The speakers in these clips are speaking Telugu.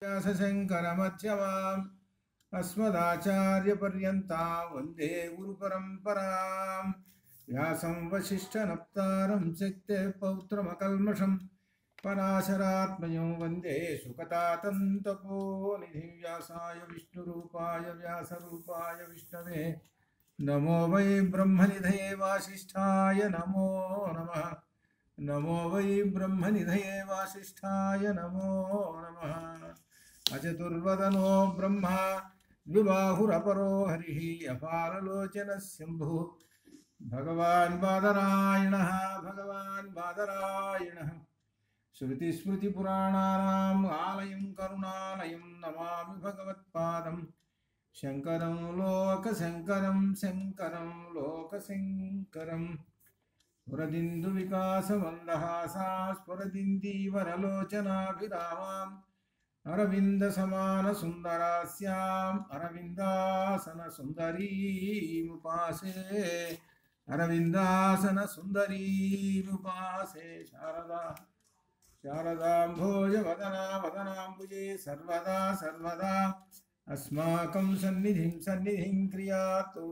व्यासशङ्करमध्यमाम् अस्मदाचार्यपर्यन्तां वन्दे गुरुपरम्पराम् व्यासं वसिष्ठनप्तारं शक्तेः पौत्रमकल्मषं पराशरात्मजं वन्दे सुकतातन्तपोनिधिं व्यासाय विष्णुरूपाय व्यासरूपाय विष्णवे नमो वै ब्रह्मनिधये वासिष्ठाय नमो नमः। नमो वै ब्रह्मनिधये वासिष्ठाय नमो नमः। अचतुर्वदनो ब्रह्मा द्विबाहुरपरो हरिः अपारलोचनः शम्भुः भगवान् बादरायणः श्रुतिस्मृतिपुराणानाम् आलयं करुणालयं नमामि भगवत्पादं शङ्करं लोकशङ्करं स्फुरदिन्दुविकासमन्दहासा स्फुरदिन्दीवरलोचनाभिरामाम् अरविन्दसमानसुन्दरास्याम् अरविन्दासनसुन्दरीमुपासे शारदाम्भोजवदना वदनाम्बुजे सर्वदा अस्माकं सन्निधिं क्रियातु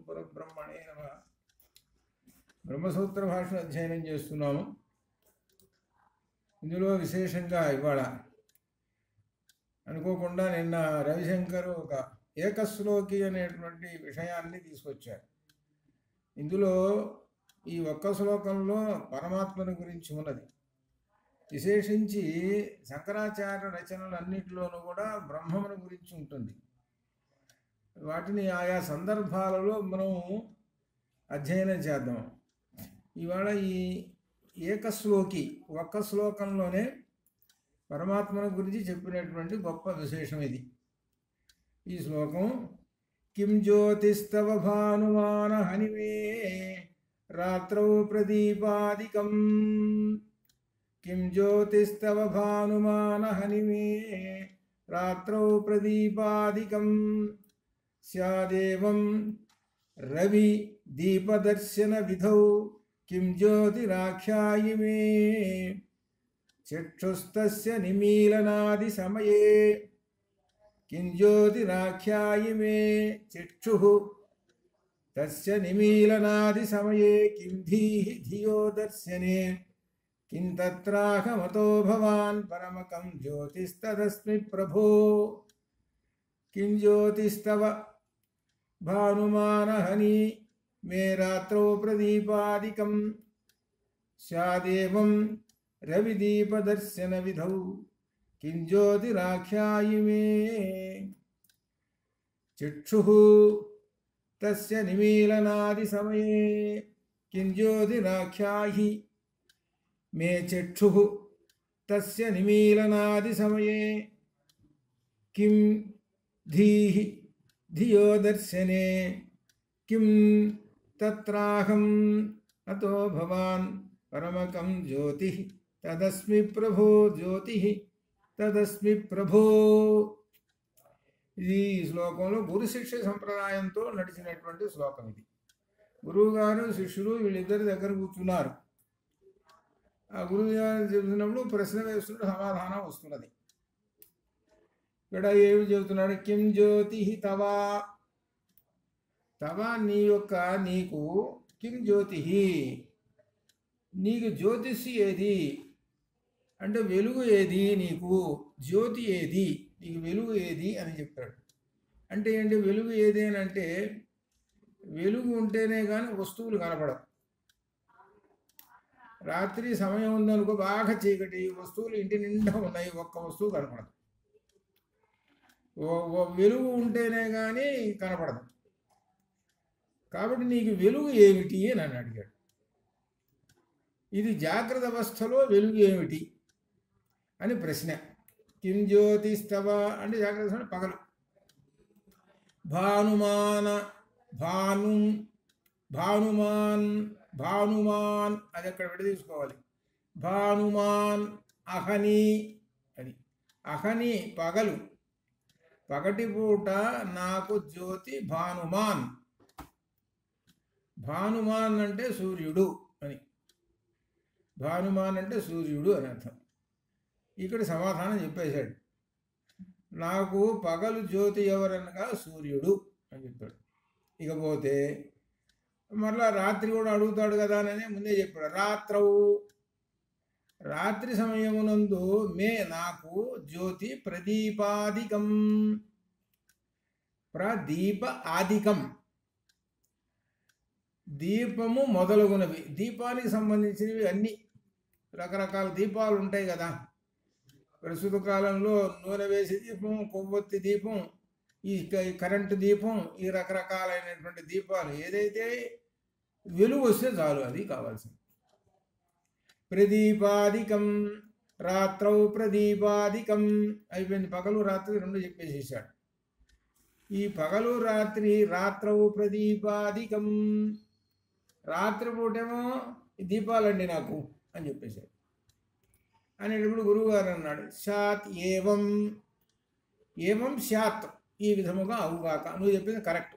परब्रह्मणे नमः। బ్రహ్మసూత్ర భాష అధ్యయనం చేస్తున్నాము. ఇందులో విశేషంగా ఇవాళ అనుకోకుండా నిన్న రవిశంకర్ ఒక ఏకశ్లోకి అనేటువంటి విషయాన్ని తీసుకొచ్చారు. ఇందులో ఈ ఒక్క శ్లోకంలో పరమాత్మను గురించి ఉన్నది. విశేషించి శంకరాచార్య రచనలన్నిటిలోనూ కూడా బ్రహ్మమును గురించి ఉంటుంది. వాటిని ఆయా సందర్భాలలో మనం అధ్యయనం చేద్దాం. ఇవాళ ఈ ఏకశ్లోకి ఒక్క శ్లోకంలోనే పరమాత్మను గురించి చెప్పినటువంటి గొప్ప విశేషం ఇది. ఈ శ్లోకం కిం జ్యోతిస్తవ భానుమాన హనిమే రాత్రౌ ప్రదీపాదికం కిం జ్యోతిస్తవ భానుమాన హనిమే రాత్రౌ ప్రదీపాదికం స్యాదేవం రవి దీపదర్శన విధౌ కిం జ్యోతిరాఖ్యాయిమే చక్షుస్తస్య నిమీలనాది సమయే కిం జ్యోతిరాఖ్యాయిమే చక్షుః తస్య నిమీలనాది సమయే కిం ధీః ధియో దర్శనే కిం తత్రాహమతో భవాన్ పరమకం జ్యోతిస్తదస్మి ప్రభో కిం జ్యోతిస్తవ భానుమానహని మే రాత్రౌ ప్రదీపాదికం స్యాదేవం రవిదీపదర్శన విధౌ కిం జ్యోతిరాఖ్యాయిమే చక్షుః తస్య నిమీలనాది సమయే కిం జ్యోతిరాఖ్యాయి మే చక్షుః తస్య నిమీలనాది సమయే కిం ధీః ధియో దర్శనే కిం తత్రాహం అతో భవాన్ పరమకం జ్యోతిః తదస్మి ప్రభో జ్యోతిః తదస్మి ప్రభో. ఇది శ్లోకంలో గురు శిష్య సంప్రదాయంతో నడిచినటువంటి శ్లోకం ఇది. గురువుగారు శిష్యులు వీళ్ళిద్దరి దగ్గర కూర్చున్నారు. ఆ గురువు గారు చెబుతున్నప్పుడు ప్రశ్న వేస్తున్నప్పుడు సమాధానం వస్తున్నది. ఇక్కడ ఏమి చెబుతున్నాడు? కిం జ్యోతి తవా తవా నీ యొక్క నీకు కిం జ్యోతి నీకు జ్యోతిషి ఏది అంటే వెలుగు ఏది, నీకు జ్యోతి ఏది, నీకు వెలుగు ఏది అని చెప్పాడు. అంటే ఏంటి వెలుగు ఏది అని అంటే వెలుగు ఉంటేనే కానీ వస్తువులు కనపడవు. రాత్రి సమయం ఉందనుకో, బాగా చీకటి, వస్తువులు ఇంటి నిండా ఉన్నాయి, ఒక్క వస్తువు కనపడదు. వెలుగు ఉంటేనే కానీ కనపడదు. కాబట్టి నీకు వెలుగు ఏమిటి అని నన్ను అడిగాడు. ఇది జాగ్రత్త అవస్థలో వెలుగు ఏమిటి అని ప్రశ్న. కిం జ్యోతిస్తవ అంటే జాగ్రత్త అవస్థ పగలు. భానుమాన్ అది అక్కడ విడదీసుకోవాలి. భానుమాన్ అహని అది అహని పగలు, పగటిపూట నాకు జ్యోతి భానుమాన్. భానుమాన్ అంటే సూర్యుడు అని. భానుమాన్ అంటే సూర్యుడు అని అర్థం. ఇక్కడ సమాధానం చెప్పేశాడు. నాకు పగలు జ్యోతి ఎవరనగా సూర్యుడు అని చెప్పాడు. ఇకపోతే మరలా రాత్రి కూడా అడుగుతాడు కదా అని ముందే చెప్పాడు. రాత్రవు, రాత్రి సమయమునందు మే నాకు జ్యోతి ప్రదీపాదికం. ప్రదీప ఆదికం, దీపము మొదలగునవి. దీపానికి సంబంధించినవి అన్ని రకరకాల దీపాలు ఉంటాయి కదా. ప్రస్తుత కాలంలో నూనె వేసి దీపం, కొవ్వొత్తి దీపం, ఈ కరెంటు దీపం, ఈ రకరకాలైనటువంటి దీపాలు. ఏదైతే వెలుగు వస్తే చాలు, అది కావాల్సింది. ప్రదీపాదికం రాత్రౌ ప్రదీపాదికం అయిపోయింది. పగలు రాత్రి రెండు చెప్పేసేసాడు. ఈ పగలు రాత్రి రాత్రౌ ప్రదీపాదికం, రాత్రిపూటేమో దీపాలండి నాకు అని చెప్పేశాడు. అనేటప్పుడు గురువుగారు అన్నాడు, శాత్ ఏవం, ఏవం శాత్, ఈ విధముగా అవుగాక. నువ్వు చెప్పింది కరెక్ట్,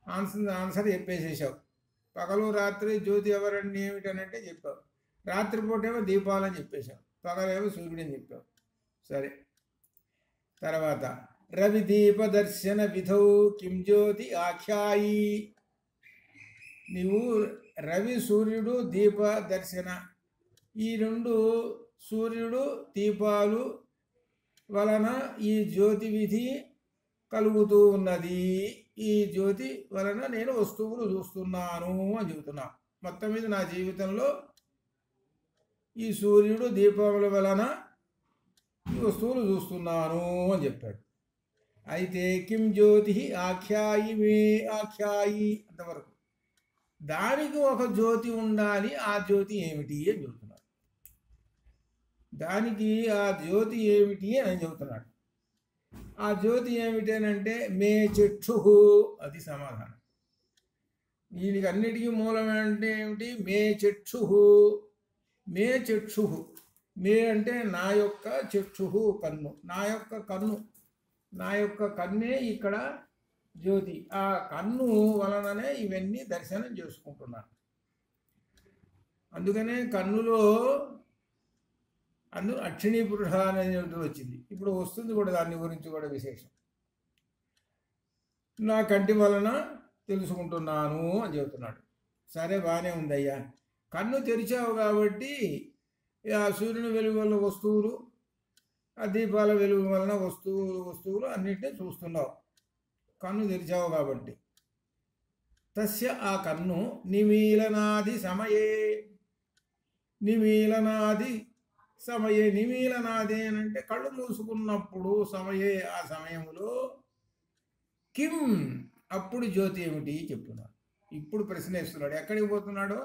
ఆన్సర్ చెప్పేసేసావు. పగలు రాత్రి జ్యోతి ఎవరండి ఏమిటనంటే చెప్పావు. రాత్రిపూటేమో దీపాలని చెప్పేశావు, పగలేమో సూర్యుడని చెప్పావు. సరే, తర్వాత రవి దీప దర్శన విధౌ కిం జ్యోతి ఆఖ్యాయి. నీవు రవి సూర్యుడు దీప దర్శన, ఈ రెండు సూర్యుడు దీపాలు వలన ఈ జ్యోతి విధి కలుగుతూ ఉన్నది. ఈ జ్యోతి వలన నేను వస్తువులు చూస్తున్నాను అని చెబుతున్నా. మొత్తం మీద నా జీవితంలో ఈ సూర్యుడు దీపముల వలన ఈ వస్తువులు చూస్తున్నాను అని చెప్పాడు. అయితే కిం జ్యోతి ఆఖ్యాయి మే ఆఖ్యాయి అంతవరకు. దానికి ఒక జ్యోతి ఉండాలి, ఆ జ్యోతి ఏమిటి అని చెబుతున్నాడు. దానికి ఆ జ్యోతి ఏమిటి అని చెబుతున్నాడు. ఆ జ్యోతి ఏమిటి అని అంటే మే చక్షు, అది సమాధానం. వీనికి అన్నిటికీ మూలం అంటే ఏమిటి? మే చక్షు. మే చక్షు, మే అంటే నా యొక్క చక్షు కన్ను, నా యొక్క కన్ను, నా యొక్క కన్నే ఇక్కడ జ్యోతి. ఆ కన్ను వలననే ఇవన్నీ దర్శనం చేసుకుంటున్నాను. అందుకనే కన్నులో అక్షిణీ పురుష అనేది వచ్చింది. ఇప్పుడు వస్తుంది కూడా, దాని గురించి కూడా విశేషం. నా కంటి వలన తెలుసుకుంటున్నాను అని చెబుతున్నాడు. సరే, బాగానే ఉందయ్యా. కన్ను తెరిచావు కాబట్టి ఆ సూర్యుని వెలుగు వల్ల వస్తువులు, ఆ దీపాల వెలుగు వలన వస్తువులు అన్నిటినీ చూస్తున్నావు, కన్ను తెరిచావు కాబట్టి. తస్య, ఆ కన్ను నిమీలనాది సమయే, నిమీలనాది సమయే, నిమీలనాది అంటే కళ్ళు మూసుకున్నప్పుడు, సమయే ఆ సమయంలో, కిం అప్పుడు జ్యోతి ఏమిటి చెప్తున్నాడు. ఇప్పుడు ప్రశ్న వేస్తున్నాడు. ఎక్కడికి పోతున్నాడో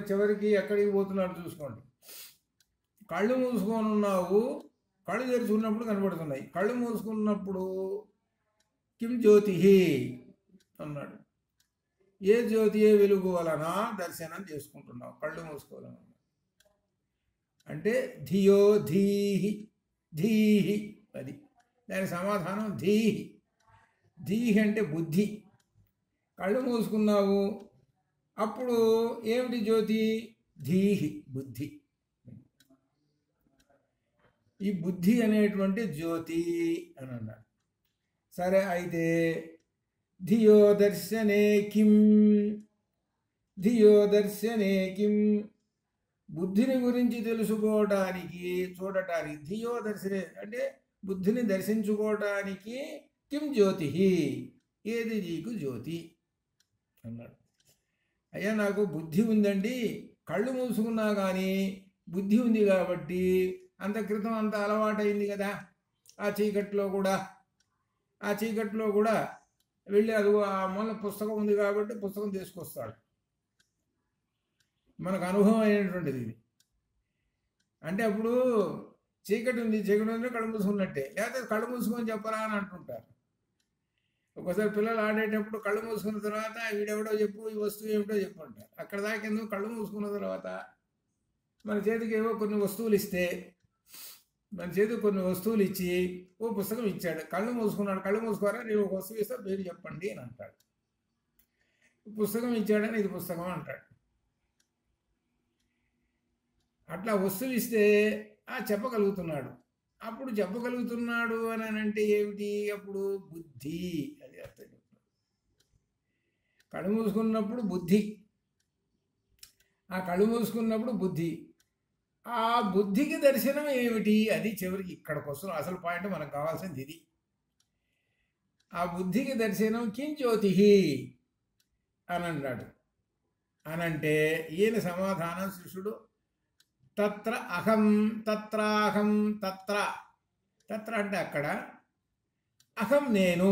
చివరికి ఎక్కడికి పోతున్నాడు చూసుకోండి. కళ్ళు మూసుకొని ఉన్నావు, కళ్ళు తెరుచుకున్నప్పుడు కనబడుతున్నాయి. కళ్ళు మూసుకున్నప్పుడు కిం జ్యోతి అన్నాడు. ఏ జ్యోతి, ఏ వెలుగు వలన దర్శనం చేసుకుంటున్నావు? కళ్ళు మూసుకోవాలన్నా అంటే ధియో ధీహి, ధీహి అది దాని సమాధానం. ధీహి, ధీహి అంటే బుద్ధి. కళ్ళు మూసుకున్నావు, అప్పుడు ఏమిటి జ్యోతి? ధీహి, బుద్ధి. ఈ బుద్ధి అనేటువంటి జ్యోతి అని అన్నాడు. సరే, అయితే ధియో దర్శనే కిం, ధియో దర్శనే కిం, బుద్ధిని గురించి తెలుసుకోవటానికి, చూడటానికి. ధియో దర్శనే అంటే బుద్ధిని దర్శించుకోవటానికి కిం జ్యోతి, ఏది నీకు జ్యోతి అన్నాడు. అయ్యా, నాకు బుద్ధి ఉందండి, కళ్ళు మూసుకున్నా కానీ బుద్ధి ఉంది కాబట్టి అంత క్రితం అంత అలవాటైంది కదా. ఆ చీకట్లో కూడా వెళ్ళి అది ఆ మూల పుస్తకం ఉంది కాబట్టి పుస్తకం తీసుకొస్తాడు. మనకు అనుభవం అయినటువంటిది ఇది. అంటే అప్పుడు చీకటి ఉంది కళ్ళు మూసుకున్నట్టే, లేకపోతే కళ్ళు మూసుకొని చెప్పరా అని అంటుంటారు. ఒక్కోసారి పిల్లలు ఆడేటప్పుడు కళ్ళు మూసుకున్న తర్వాత వీడెవడో చెప్పు, ఈ వస్తువు ఏమిటో చెప్పు అంటారు. అక్కడ దాకా ఎందుకు, కళ్ళు మూసుకున్న తర్వాత మన చేతికి ఏవో కొన్ని వస్తువులు ఇస్తే, మన చేతికి కొన్ని వస్తువులు ఇచ్చి ఓ పుస్తకం ఇచ్చాడు, కళ్ళు మూసుకున్నాడు, కళ్ళు మూసుకోరా, నేను ఒక వస్తువు ఇస్తా, పేరు చెప్పండి అని అంటాడు. పుస్తకం ఇచ్చాడని ఇది పుస్తకం అంటాడు. అట్లా వస్తువు ఇస్తే చెప్పగలుగుతున్నాడు. అప్పుడు చెప్పగలుగుతున్నాడు అని అంటే ఏమిటి? అప్పుడు బుద్ధి, అది అర్థం. కళ్ళు మూసుకున్నప్పుడు బుద్ధి, ఆ కళ్ళు మూసుకున్నప్పుడు బుద్ధి, ఆ బుద్ధికి దర్శనం ఏమిటి? అది చివరికి ఇక్కడికి వస్తున్న అసలు పాయింట్ మనకు కావాల్సింది ఇది. ఆ బుద్ధికి దర్శనం కింజ్యోతి అని అన్నాడు. అనంటే ఈయన సమాధానం శిష్యుడు తత్ర అహం, తత్రాహం, తత్ర అంటే అక్కడ, అహం నేను,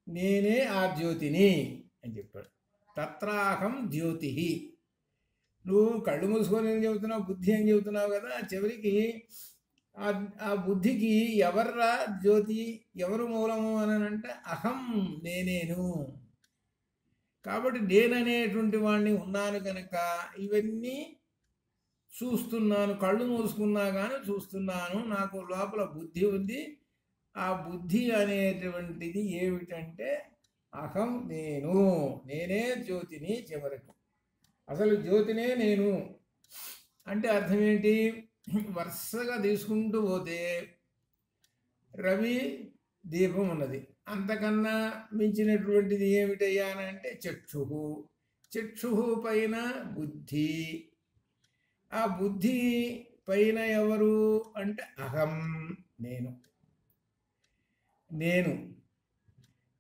నేనే ఆ జ్యోతిని అని చెప్పాడు. తత్రాహం జ్యోతి. నువ్వు కళ్ళు మూసుకొని ఏం చెబుతున్నావు? బుద్ధి అని చెబుతున్నావు కదా. చివరికి ఆ బుద్ధికి ఎవర్రా జ్యోతి, ఎవరు మూలము అని అంటే అహం, నేనేను. కాబట్టి నేననేటువంటి వాడిని ఉన్నాను కనుక ఇవన్నీ చూస్తున్నాను. కళ్ళు మూసుకున్నా కానీ చూస్తున్నాను. నాకు లోపల బుద్ధి ఉంది. ఆ బుద్ధి అనేటువంటిది ఏమిటంటే అహం, నేను, నేనే జ్యోతిని. చివరకు అసలు జ్యోతినే నేను అంటే అర్థం ఏంటి? వరుసగా తీసుకుంటూ పోతే రవి దీపం ఉన్నది. అంతకన్నా మించినటువంటిది ఏమిటయ్యా అని అంటే చక్షుహు. చక్షుహు పైన బుద్ధి. ఆ బుద్ధి పైన ఎవరు అంటే అహం, నేను.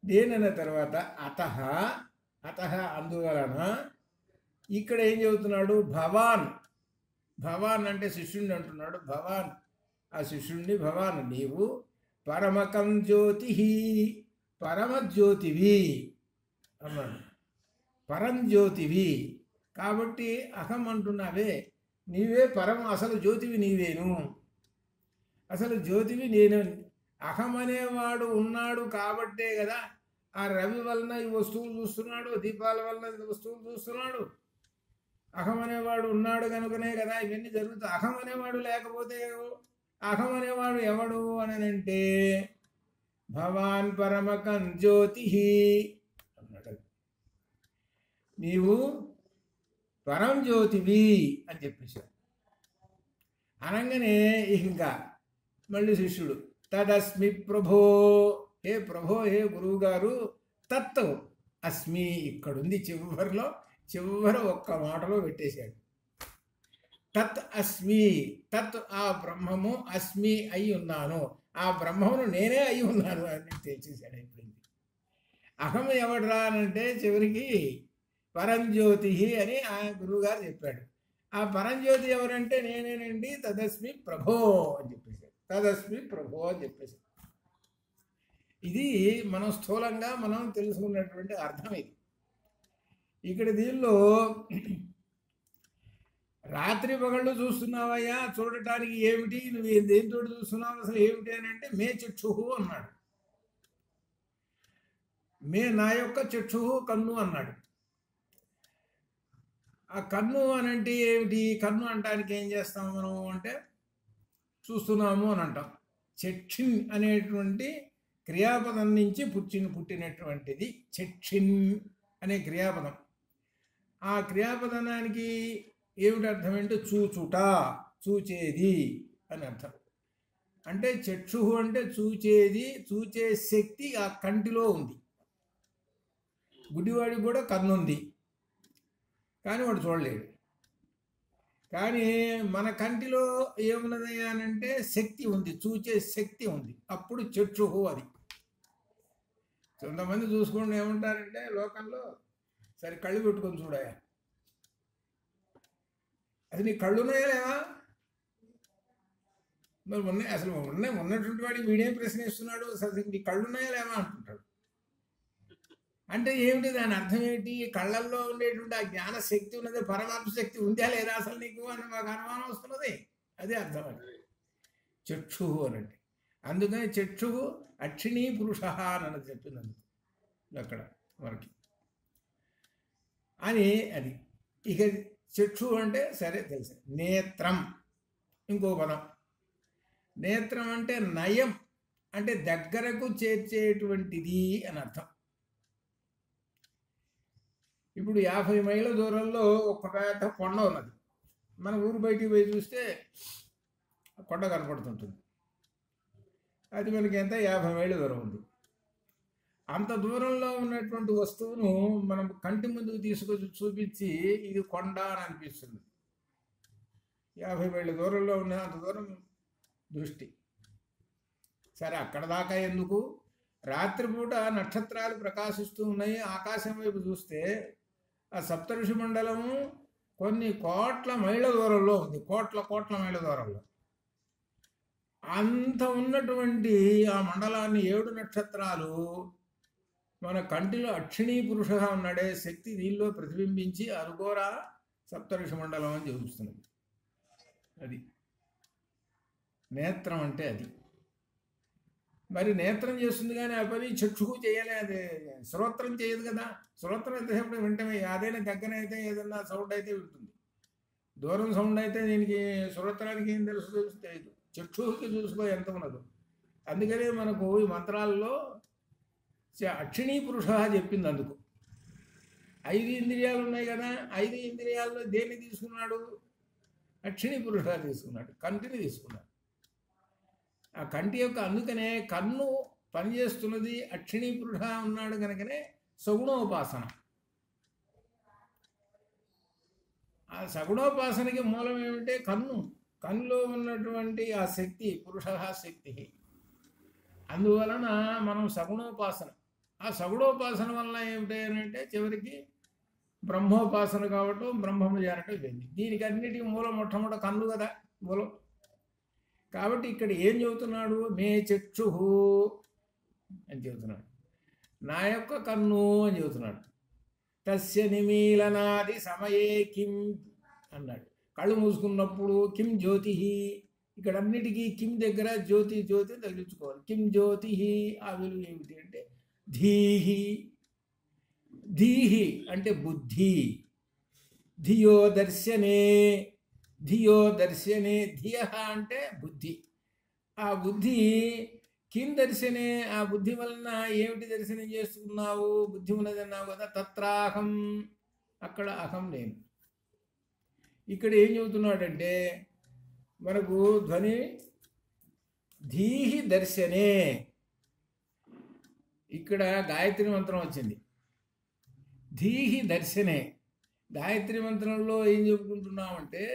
నేనన్న తర్వాత అతః, అందువలన ఇక్కడ ఏం చెబుతున్నాడు? భవాన్. భవాన్ అంటే శిష్యుణ్ణి అంటున్నాడు. భవాన్, ఆ శిష్యుణ్ణి భవాన్, నీవు పరమకం జ్యోతి, పరమజ్యోతివి అన్నాడు. పరంజ్యోతివి. కాబట్టి అహం అంటున్నావే, నీవే అసలు జ్యోతివి నీవేను. అసలు జ్యోతివి నేను. అహం అనేవాడు ఉన్నాడు కాబట్టే కదా ఆ రవి వలన ఈ వస్తువులు చూస్తున్నాడు, దీపాల వలన వస్తువులు చూస్తున్నాడు. అహం అనేవాడు ఉన్నాడు కనుకనే కదా ఇవన్నీ జరుగుతాయి. అహం అనేవాడు లేకపోతే, అహం అనేవాడు ఎవడు అని అంటే భవాన్ పరమకం జ్యోతి అన్నాడు. నీవు పరం జ్యోతివి అని చెప్పేశాడు. అనగానే ఇంకా మళ్ళీ శిష్యుడు తదస్మి ప్రభో, హే ప్రభో, హే గురువు గారు, తత్ అస్మి ఇక్కడుంది. చివరి ఒక్క మాటలో పెట్టేశాడు. తత్ అస్మి, తత్ ఆ బ్రహ్మము, అస్మి అయి ఉన్నాను, ఆ బ్రహ్మమును నేనే అయి ఉన్నాను అని తెలిసేశాడు. అయిపోయింది. అహం ఎవడరా అనంటే చివరికి పరంజ్యోతి అని ఆ గురువుగారు చెప్పాడు. ఆ పరంజ్యోతి ఎవరంటే నేనేనండి, తదస్మి ప్రభో అని చెప్పేశాడు. తదస్మి ప్రభో అని చెప్పేశాడు. ఇది మనం స్థూలంగా మనం తెలుసుకున్నటువంటి అర్థం ఇది. ఇక్కడ దీనిలో రాత్రి పగళ్ళు చూస్తున్నావయ్యా, చూడటానికి ఏమిటి, నువ్వు దేంతో చూస్తున్నావు, అసలు ఏమిటి అని అంటే మే చక్షుహు అన్నాడు. నా యొక్క చక్షుహు కన్ను అన్నాడు. ఆ కన్ను అని అంటే ఏమిటి? కన్ను అంటానికి ఏం చేస్తాం మనం అంటే చూస్తున్నాము అని అంటాం. చక్షిన్ అనేటువంటి క్రియాపదం నుంచి పుట్టినటువంటిది చక్షిన్ అనే క్రియాపదం. ఆ క్రియాపదానికి ఏమిటి అర్థం అంటే చూచుట, చూచేది అని అర్థం. అంటే చక్షుహు అంటే చూచేది, చూచే శక్తి ఆ కంటిలో ఉంది. గుడ్డివాడికి కూడా కన్ను ఉంది కానీ వాడు చూడలేడు. కానీ మన కంటిలో ఏమున్నది అని అంటే శక్తి ఉంది, చూచే శక్తి ఉంది. అప్పుడు చక్షుహు అది. కొంతమంది చూసుకుంటూ ఏమంటారంటే లోకంలో, సరే కళ్ళు పెట్టుకొని చూడాయా, అది నీ కళ్ళున్నాయా లేవా? మరి ఉన్నాయి, అసలు ఉన్నటువంటి వాడికి వీడేం ప్రశ్న ఇస్తున్నాడు, అసలు నీ కళ్ళున్నాయా లేవా అంటుంటాడు. అంటే ఏమిటి దాని అర్థం ఏంటి? కళ్ళల్లో ఉండేటువంటి ఆ జ్ఞాన శక్తి ఉన్నది, పరమాత్మ శక్తి ఉందా లేదా అసలు నీకు అని మాకు అనుమానం వస్తున్నది. అదే అర్థం అండి చక్షుహు అనంటే. అందుకని చక్షుహు అక్షిణీ పురుష అని చెప్పినందుకు అక్కడ మనకి అని అది. ఇక చక్షు అంటే సరే తెలుసు. నేత్రం ఇంకో పదం. నేత్రం అంటే నయం, అంటే దగ్గరకు చేర్చేటువంటిది అని అర్థం. ఇప్పుడు 50 మైళ్ళ దూరంలో ఒక పెద్ద కొండ ఉన్నది. మన ఊరు బయటికి పోయి చూస్తే కొండ కనపడుతుంటుంది. అది మనకి ఎంత 50 మైళ్ళ దూరం ఉంది. అంత దూరంలో ఉన్నటువంటి వస్తువును మనం కంటి ముందుకు తీసుకొచ్చి చూపించి ఇది కొండ అని అనిపిస్తుంది. 50 మైళ్ళ దూరంలో ఉన్న అంత దూరం దృష్టి. సరే, అక్కడ దాకా ఎందుకు? రాత్రిపూట నక్షత్రాలు ప్రకాశిస్తూ ఉన్నాయి. ఆకాశం వైపు చూస్తే ఆ సప్తఋషి మండలము కొన్ని కోట్ల మైళ్ళ దూరంలో ఉంది. కోట్ల మైళ్ళ దూరంలో అంత ఉన్నటువంటి ఆ మండలాన్ని 7 నక్షత్రాలు మన కంటిలో అక్షిణీ పురుషగా ఉన్నాడే శక్తి దీనిలో ప్రతిబింబించి అనుకోరా సప్తఋషి మండలం అని చూపిస్తున్నది. అది నేత్రం అంటే అది. మరి నేత్రం చేస్తుంది కానీ ఆ పని చక్షుకు చేయలే, అది శ్రోత్రం చేయదు కదా. శ్రోత్రం ఎంతసేపు వింటమే, అదైనా దగ్గరైతే ఏదన్నా సౌండ్ అయితే వింటుంది. దూరం సౌండ్ అయితే దీనికి శ్రోత్రానికి ఏం తెలుసు తెలియదు. చక్షువుకి చూసుకో ఎంత ఉన్నదో. అందుకనే మనకు ఈ మంత్రాల్లో అక్షిణీ పురుష చెప్పింది. అందుకు 5 ఇంద్రియాలు ఉన్నాయి కదా, 5 ఇంద్రియాల్లో దేన్ని తీసుకున్నాడు? అక్షిణీ పురుష తీసుకున్నాడు, కంటిని తీసుకున్నాడు. ఆ కంటి యొక్క అందుకనే కన్ను పనిచేస్తున్నది అక్షిణీ పురుష ఉన్నాడు కనుకనే సగుణోపాసన. ఆ సగుణోపాసనకి మూలం ఏమిటంటే కన్నులో ఉన్నటువంటి ఆ శక్తి, పురుష శక్తి. అందువలన మనం సగుణోపాసన, ఆ సగుణోపాసన వల్ల ఏమిటంటే చివరికి బ్రహ్మోపాసన కావటం, బ్రహ్మము చేరటం ఇవన్నీ. దీనికి అన్నిటికీ మూలం మొట్టమొదటి కన్ను కదా మూలం. కాబట్టి ఇక్కడ ఏం చెబుతున్నాడు? మే చక్షు అని చెబుతున్నాడు, నా యొక్క కన్ను అని చెబుతున్నాడు. తస్య నిమీలనాది సమయే కిం అన్నాడు. కళ్ళు మూసుకున్నప్పుడు కిం జ్యోతి, ఇక్కడ అన్నిటికీ కిం దగ్గర జ్యోతి తగిలించుకోవాలి. కిం జ్యోతి, ఆ విలువ ఏమిటి అంటే ధీహి అంటే బుద్ధి. ధియో దర్శనే ధియ అంటే బుద్ధి. ఆ బుద్ధి కిం దర్శనే, ఆ బుద్ధి వలన ఏమిటి దర్శనం చేసుకున్నావు? బుద్ధి ఉన్నదన్నావు కదా. తత్రాహం, అక్కడ అహం నేను. ఇక్కడ ఏం చెబుతున్నాడంటే మనకు ధ్వని ధీహి దర్శనే. ఇక్కడ గాయత్రి మంత్రం వచ్చింది. ధీహి దర్శనే. గాయత్రి మంత్రంలో ఏం చెప్పుకుంటున్నామంటే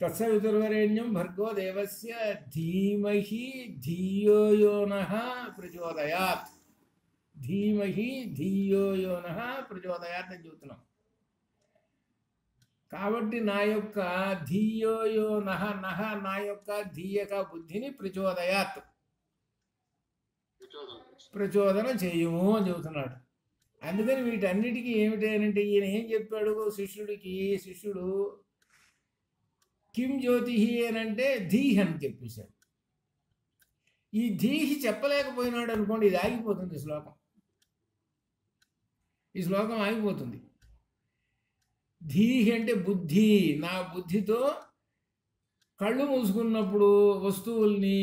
తత్సవితుర్వరేణ్యం భర్గో దేవస్య ధీమహి ధియో యో నః ప్రచోదయాత్. ధీమహి ధియో యో నః ప్రచోదయాత్ అని చెబుతున్నాం. కాబట్టి నా యొక్క ధియో యో నః నా యొక్క ధీయక బుద్ధిని ప్రచోదయాత్, ప్రచోదన చేయుము అని చెబుతున్నాడు. అందుకని వీటన్నిటికీ ఏమిటంటే ఈయన ఏం చెప్పాడు శిష్యుడు కిం జ్యోతి అని అంటే ధీహి అని చెప్పేశాడు. ఈ ధీహి చెప్పలేకపోయినాడు అనుకోండి, ఇది ఆగిపోతుంది. ఈ శ్లోకం ఆగిపోతుంది. ధీహి అంటే బుద్ధి. నా బుద్ధితో కళ్ళు మూసుకున్నప్పుడు వస్తువుల్ని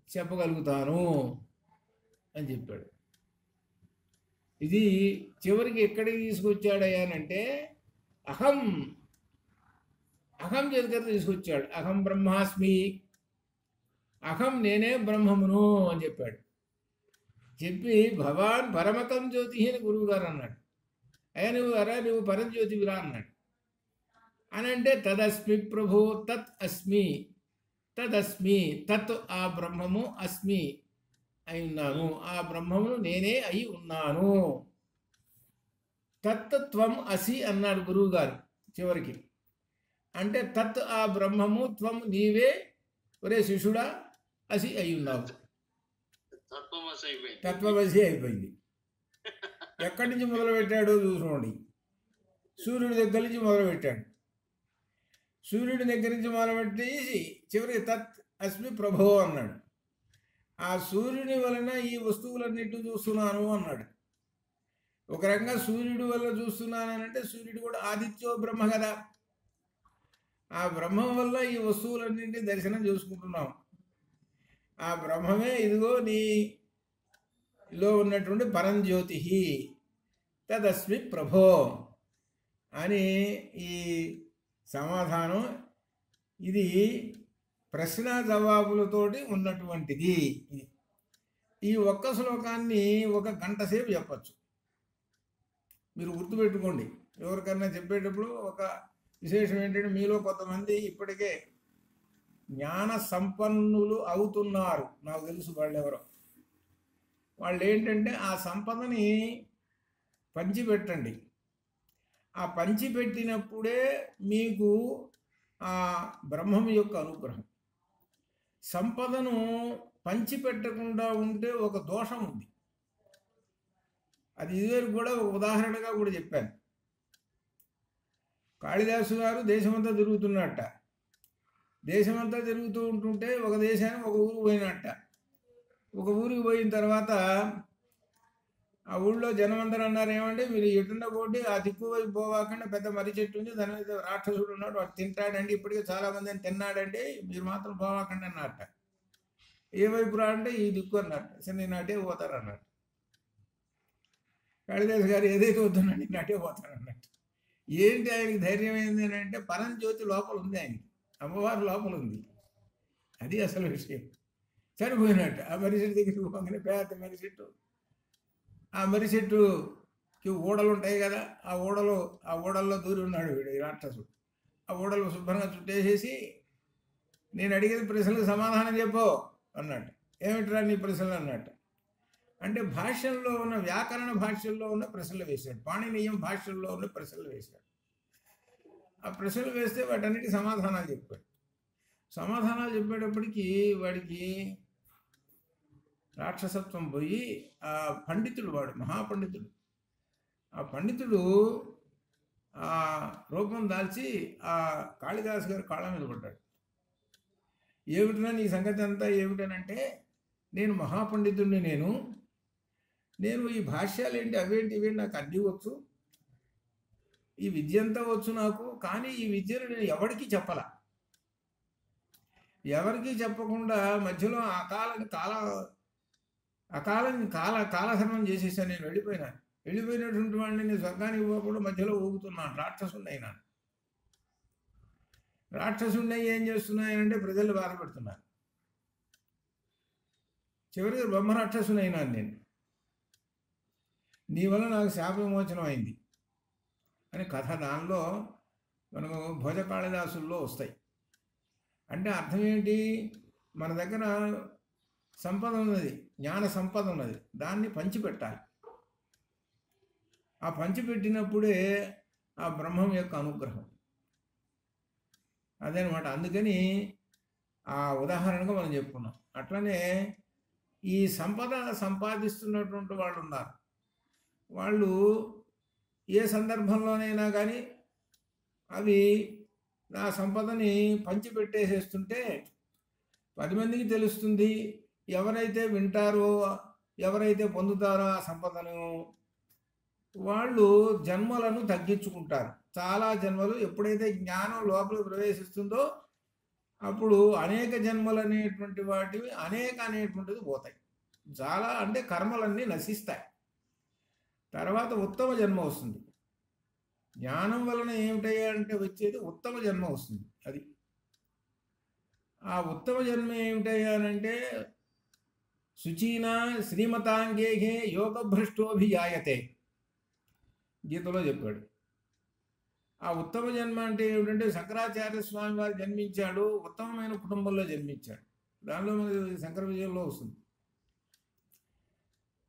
చెప్పగలుగుతాను అని చెప్పాడు. ఇది చివరికి ఎక్కడికి తీసుకొచ్చాడయ్యానంటే అహం దగ్గర తీసుకొచ్చాడు. అహం బ్రహ్మాస్మి, అహం నేనే బ్రహ్మమును అని చెప్పాడు. చెప్పి భవాన్ పరమకం జ్యోతి అని గురువు గారు అన్నాడు. అయ్యా నువ్వు పరంజ్యోతివిరా అన్నాడు. అని అంటే తదస్మి ప్రభు, తదస్మి తత్ ఆ బ్రహ్మము, అస్మి అయి ఉన్నాను, ఆ బ్రహ్మమును నేనే అయి ఉన్నాను. తత్ త్వం అసి అన్నాడు గురువు గారు చివరికి. అంటే తత్ ఆ బ్రహ్మము, త్వం నీవే ఒరే శిష్యుడా అసి అయి ఉన్నావు. తత్వమసి అయిపోయింది. ఎక్కడి నుంచి మొదలుపెట్టాడు చూసుకోండి. సూర్యుడి దగ్గర నుంచి మొదలుపెట్టాడు. సూర్యుడి దగ్గర నుంచి మొదలుపెట్టేసి చివరికి తత్ అస్మి ప్రభో అన్నాడు. ఆ సూర్యుని వలన ఈ వస్తువులన్నిటిని చూస్తున్నాను అన్నాడు. ఒక రకంగా సూర్యుడి వల్ల చూస్తున్నానంటే సూర్యుడు కూడా ఆదిత్యో బ్రహ్మ కదా. ఆ బ్రహ్మం వల్ల ఈ వస్తువులన్నింటినీ దర్శనం చేసుకుంటున్నాం. ఆ బ్రహ్మమే ఇదిగో నీలో ఉన్నటువంటి పరంజ్యోతి, తదస్మి ప్రభో అని ఈ సమాధానం ఇది ప్రశ్న జవాబులతోటి ఉన్నటువంటిది. ఈ ఒక్క శ్లోకాన్ని 1 గంట సేపు చెప్పచ్చు. మీరు గుర్తుపెట్టుకోండి. ఎవరికన్నా చెప్పేటప్పుడు ఒక విశేషం ఏంటంటే, మీలో కొంతమంది ఇప్పటికే జ్ఞాన సంపన్నులు అవుతున్నారు. నాకు తెలుసు వాళ్ళెవరో. వాళ్ళు ఏంటంటే ఆ సంపదని పంచిపెట్టండి. ఆ పంచిపెట్టినప్పుడే మీకు ఆ బ్రహ్మం యొక్క అనుగ్రహం. సంపదను పంచిపెట్టకుండా ఉంటే ఒక దోషం ఉంది. అది ఇదివరకు కూడా ఒక ఉదాహరణగా కూడా చెప్పాను. కాళిదాసు గారు దేశమంతా తిరుగుతున్నట్ట. దేశమంతా తిరుగుతూ ఉంటుంటే ఒక దేశానికి ఒక ఊరు పోయినట్ట. ఒక ఊరికి పోయిన తర్వాత ఆ ఊళ్ళో జనమందరూ అన్నారు, ఏమంటే మీరు ఎటుండ పోటీ ఆ దిక్కు వైపు పోవాకంటే పెద్ద మర్రి చెట్టు ఉంది, దాని మీద రాక్షసుడు ఉన్నాడు, వాడు తింటాడండి, ఇప్పటికే చాలామంది అని తిన్నాడండి, మీరు మాత్రం పోవాకండి అన్నట్ట. ఏ వైపు రా అంటే ఈ దిక్కు అన్నట్టు. సరే నేను అటే పోతారు అన్నట్టు. కాళిదాసు గారు ఏదైతే వద్దున్నా నేను అటే పోతాను అన్నట్టు. ఏంటి ఆయనకి ధైర్యం ఏంది అని అంటే, పరంజ్యోతి లోపల ఉంది, ఆయనకి అమ్మవారు లోపల ఉంది. అది అసలు విషయం. చనిపోయినట్టు ఆ మర్రి చెట్టు దగ్గరికి పోగానే పెద్ద మర్రి చెట్టు, ఆ మర్రి చెట్టుకి ఊడలు ఉంటాయి కదా, ఆ ఊడల్లో దూరి ఉన్నాడు వీడు, ఈ రాక్షసుడు. ఆ ఊడలు శుభ్రంగా చుట్టేసేసి, నేను అడిగిన ప్రశ్నలకు సమాధానం చెప్పు అన్నట్టు. ఏమిట్రా నీ ప్రశ్నలు అన్నట్టు. అంటే భాష్యంలో ఉన్న వ్యాకరణ భాష్యంలో ఉన్న ప్రశ్నలు వేశాడు, పాణినీయం భాష్యంలో ఉన్న ప్రశ్నలు వేశాడు. ఆ ప్రశ్నలు వేస్తే వాటన్నిటికీ సమాధానాలు చెప్పాడు. సమాధానాలు చెప్పేటప్పటికీ వాడికి రాక్షసత్వం పోయి, ఆ పండితుడు, వాడు మహాపండితుడు, ఆ పండితుడు ఆ రూపం దాల్చి ఆ కాళిదాసు గారి కాళ్ళ మీద పడ్డాడు. ఏమిటన్నా నీ సంగతి అంతా ఏమిటనంటే, నేను మహాపండితుడిని, నేను ఈ భాష్యాలు ఏంటి అవేంటి ఇవేంటి నాకు అన్నీ వచ్చు, ఈ విద్య అంతా వచ్చు నాకు, కానీ ఈ విద్యను నేను ఎవరికీ చెప్పలా. ఎవరికీ చెప్పకుండా మధ్యలో కాలహరణం చేసేసాను. నేను వెళ్ళిపోయినటువంటి వాడిని నేను స్వర్గానికి పోకుండా మధ్యలో ఊగుతున్నాను. రాక్షసుడిని ఏం చేస్తున్నాయంటే ప్రజలు బాధపడుతున్నారు. చివరికి బ్రహ్మరాక్షసుని అయినాను నేను. నీ వల్ల నాకు శాప విమోచనం అయింది అని కథ దానిలో మనకు భోజకాళిదాసుల్లో వస్తాయి. అంటే అర్థం ఏంటి, మన దగ్గర సంపద ఉన్నది, జ్ఞాన సంపద ఉన్నది, దాన్ని పంచిపెట్టాలి. ఆ పంచిపెట్టినప్పుడే ఆ బ్రహ్మం యొక్క అనుగ్రహం. అదనమాట. అందుకని ఆ ఉదాహరణగా మనం చెప్పుకున్నాం. అట్లనే ఈ సంపద సంపాదిస్తున్నటువంటి వాళ్ళు ఉన్నారు. వాళ్ళు ఏ సందర్భంలోనైనా కానీ అవి నా సంపదని పంచిపెట్టేసేస్తుంటే 10 మందికి తెలుస్తుంది. ఎవరైతే వింటారో, ఎవరైతే పొందుతారో ఆ సంపదను, వాళ్ళు జన్మలను తగ్గించుకుంటారు. చాలా జన్మలు ఎప్పుడైతే జ్ఞానం లోపల ప్రవేశిస్తుందో అప్పుడు అనేక జన్మలు అనేటువంటి వాటివి అనేటువంటిది పోతాయి. చాలా అంటే కర్మలన్నీ నశిస్తాయి. తర్వాత ఉత్తమ జన్మ వస్తుంది. జ్ఞానం వలన ఏమిటయ్యా అంటే వచ్చేది ఉత్తమ జన్మ వస్తుంది. అది ఆ ఉత్తమ జన్మ ఏమిటయ్యానంటే, శుచీనా శ్రీమతాంగేహే యోగభ్రష్టోభిజాయతే గీతలో చెప్పాడు. ఆ ఉత్తమ జన్మ అంటే ఏమిటంటే, శంకరాచార్య స్వామి వారు జన్మించాడు, ఉత్తమమైన కుటుంబంలో జన్మించాడు. దానిలో మనకి శంకర విజయంలో వస్తుంది.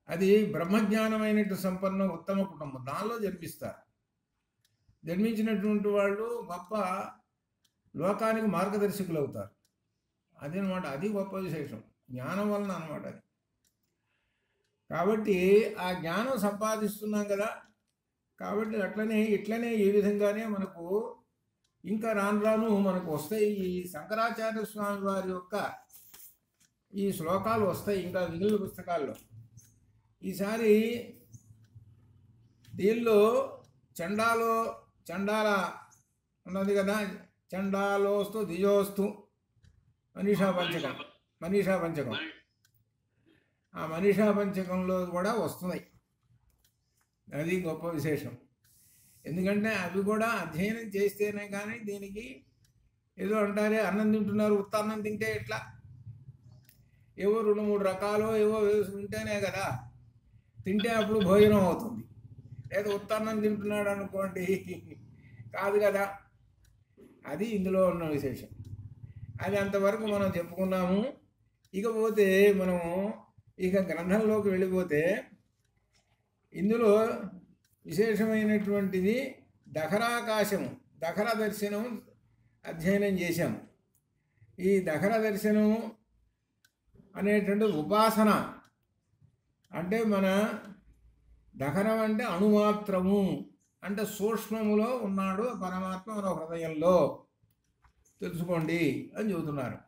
అది బ్రహ్మజ్ఞానమైనట్టు సంపన్న ఉత్తమ కుటుంబం, దానిలో జన్మిస్తారు. జన్మించినటువంటి వాళ్ళు గొప్ప లోకానికి మార్గదర్శకులు అవుతారు. అదనమాట. అది గొప్ప విశేషం, జ్ఞానం వలన అనమాట అది. కాబట్టి ఆ జ్ఞానం సంపాదిస్తున్నాం కదా, కాబట్టి ఇట్లనే ఈ విధంగానే మనకు ఇంకా రాను మనకు వస్తాయి. ఈ శంకరాచార్య స్వామి వారి యొక్క ఈ శ్లోకాలు వస్తాయి ఇంకా మిగిలిన పుస్తకాల్లో. ఈసారి దీనిలో చండాల ఉన్నది కదా, చండాలోస్తు దిజోస్తు మనీషా పంచకం. ఆ మనీషా పంచకంలో కూడా వస్తున్నాయి. అది గొప్ప విశేషం. ఎందుకంటే అవి కూడా అధ్యయనం చేస్తేనే కానీ దీనికి ఏదో అంటారే అన్నం తింటున్నారు, ఉత్త అన్నం తింటే ఎట్లా? ఏవో 2-3 రకాలు ఏవో వేసుకుంటేనే కదా తింటే అప్పుడు భోజనం అవుతుంది. లేదా ఉత్త అన్నం తింటున్నాడు అనుకోండి, కాదు కదా. అది ఇందులో ఉన్న విశేషం. అది అంతవరకు మనం చెప్పుకున్నాము. ఇకపోతే మనము ఇక గ్రంథంలోకి వెళ్ళిపోతే ఇందులో విశేషమైనటువంటిది దఖరాకాశము, దఖర దర్శనం అధ్యయనం చేశాము. ఈ దఖర దర్శనం అనేటువంటి ఉపాసన అంటే మన దఖరం అంటే అణుమాత్రము, అంటే సూక్ష్మములో ఉన్నాడు పరమాత్మ మన హృదయంలో తెలుసుకోండి అని చెబుతున్నారు.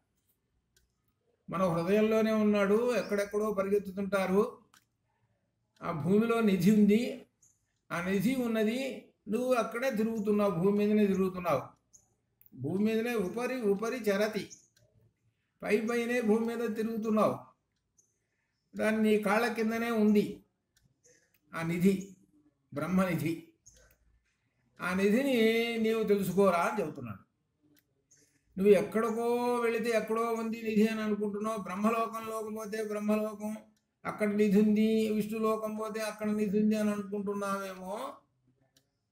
మన హృదయంలోనే ఉన్నాడు. ఎక్కడెక్కడో పరిగెత్తుతుంటారు. ఆ భూమిలో నిధి ఉంది. ఆ నిధి ఉన్నది, నువ్వు అక్కడే తిరుగుతున్నావు, భూమి మీదనే తిరుగుతున్నావు. భూమి మీదనే ఉపరి ఉపరి చరతి, పై పైనే భూమి మీద తిరుగుతున్నావు. దాన్ని నీ కాళ్ళ కిందనే ఉంది ఆ నిధి, బ్రహ్మనిధి. ఆ నిధిని నీవు తెలుసుకోరా అని చెబుతున్నాడు. నువ్వు ఎక్కడికో వెళితే ఎక్కడో ఉంది నిధి అని అనుకుంటున్నావు. బ్రహ్మలోకంలోకి పోతే బ్రహ్మలోకం అక్కడ నిధి ఉంది, విష్ణులోకం పోతే అక్కడ నిధి ఉంది అని అనుకుంటున్నావేమో.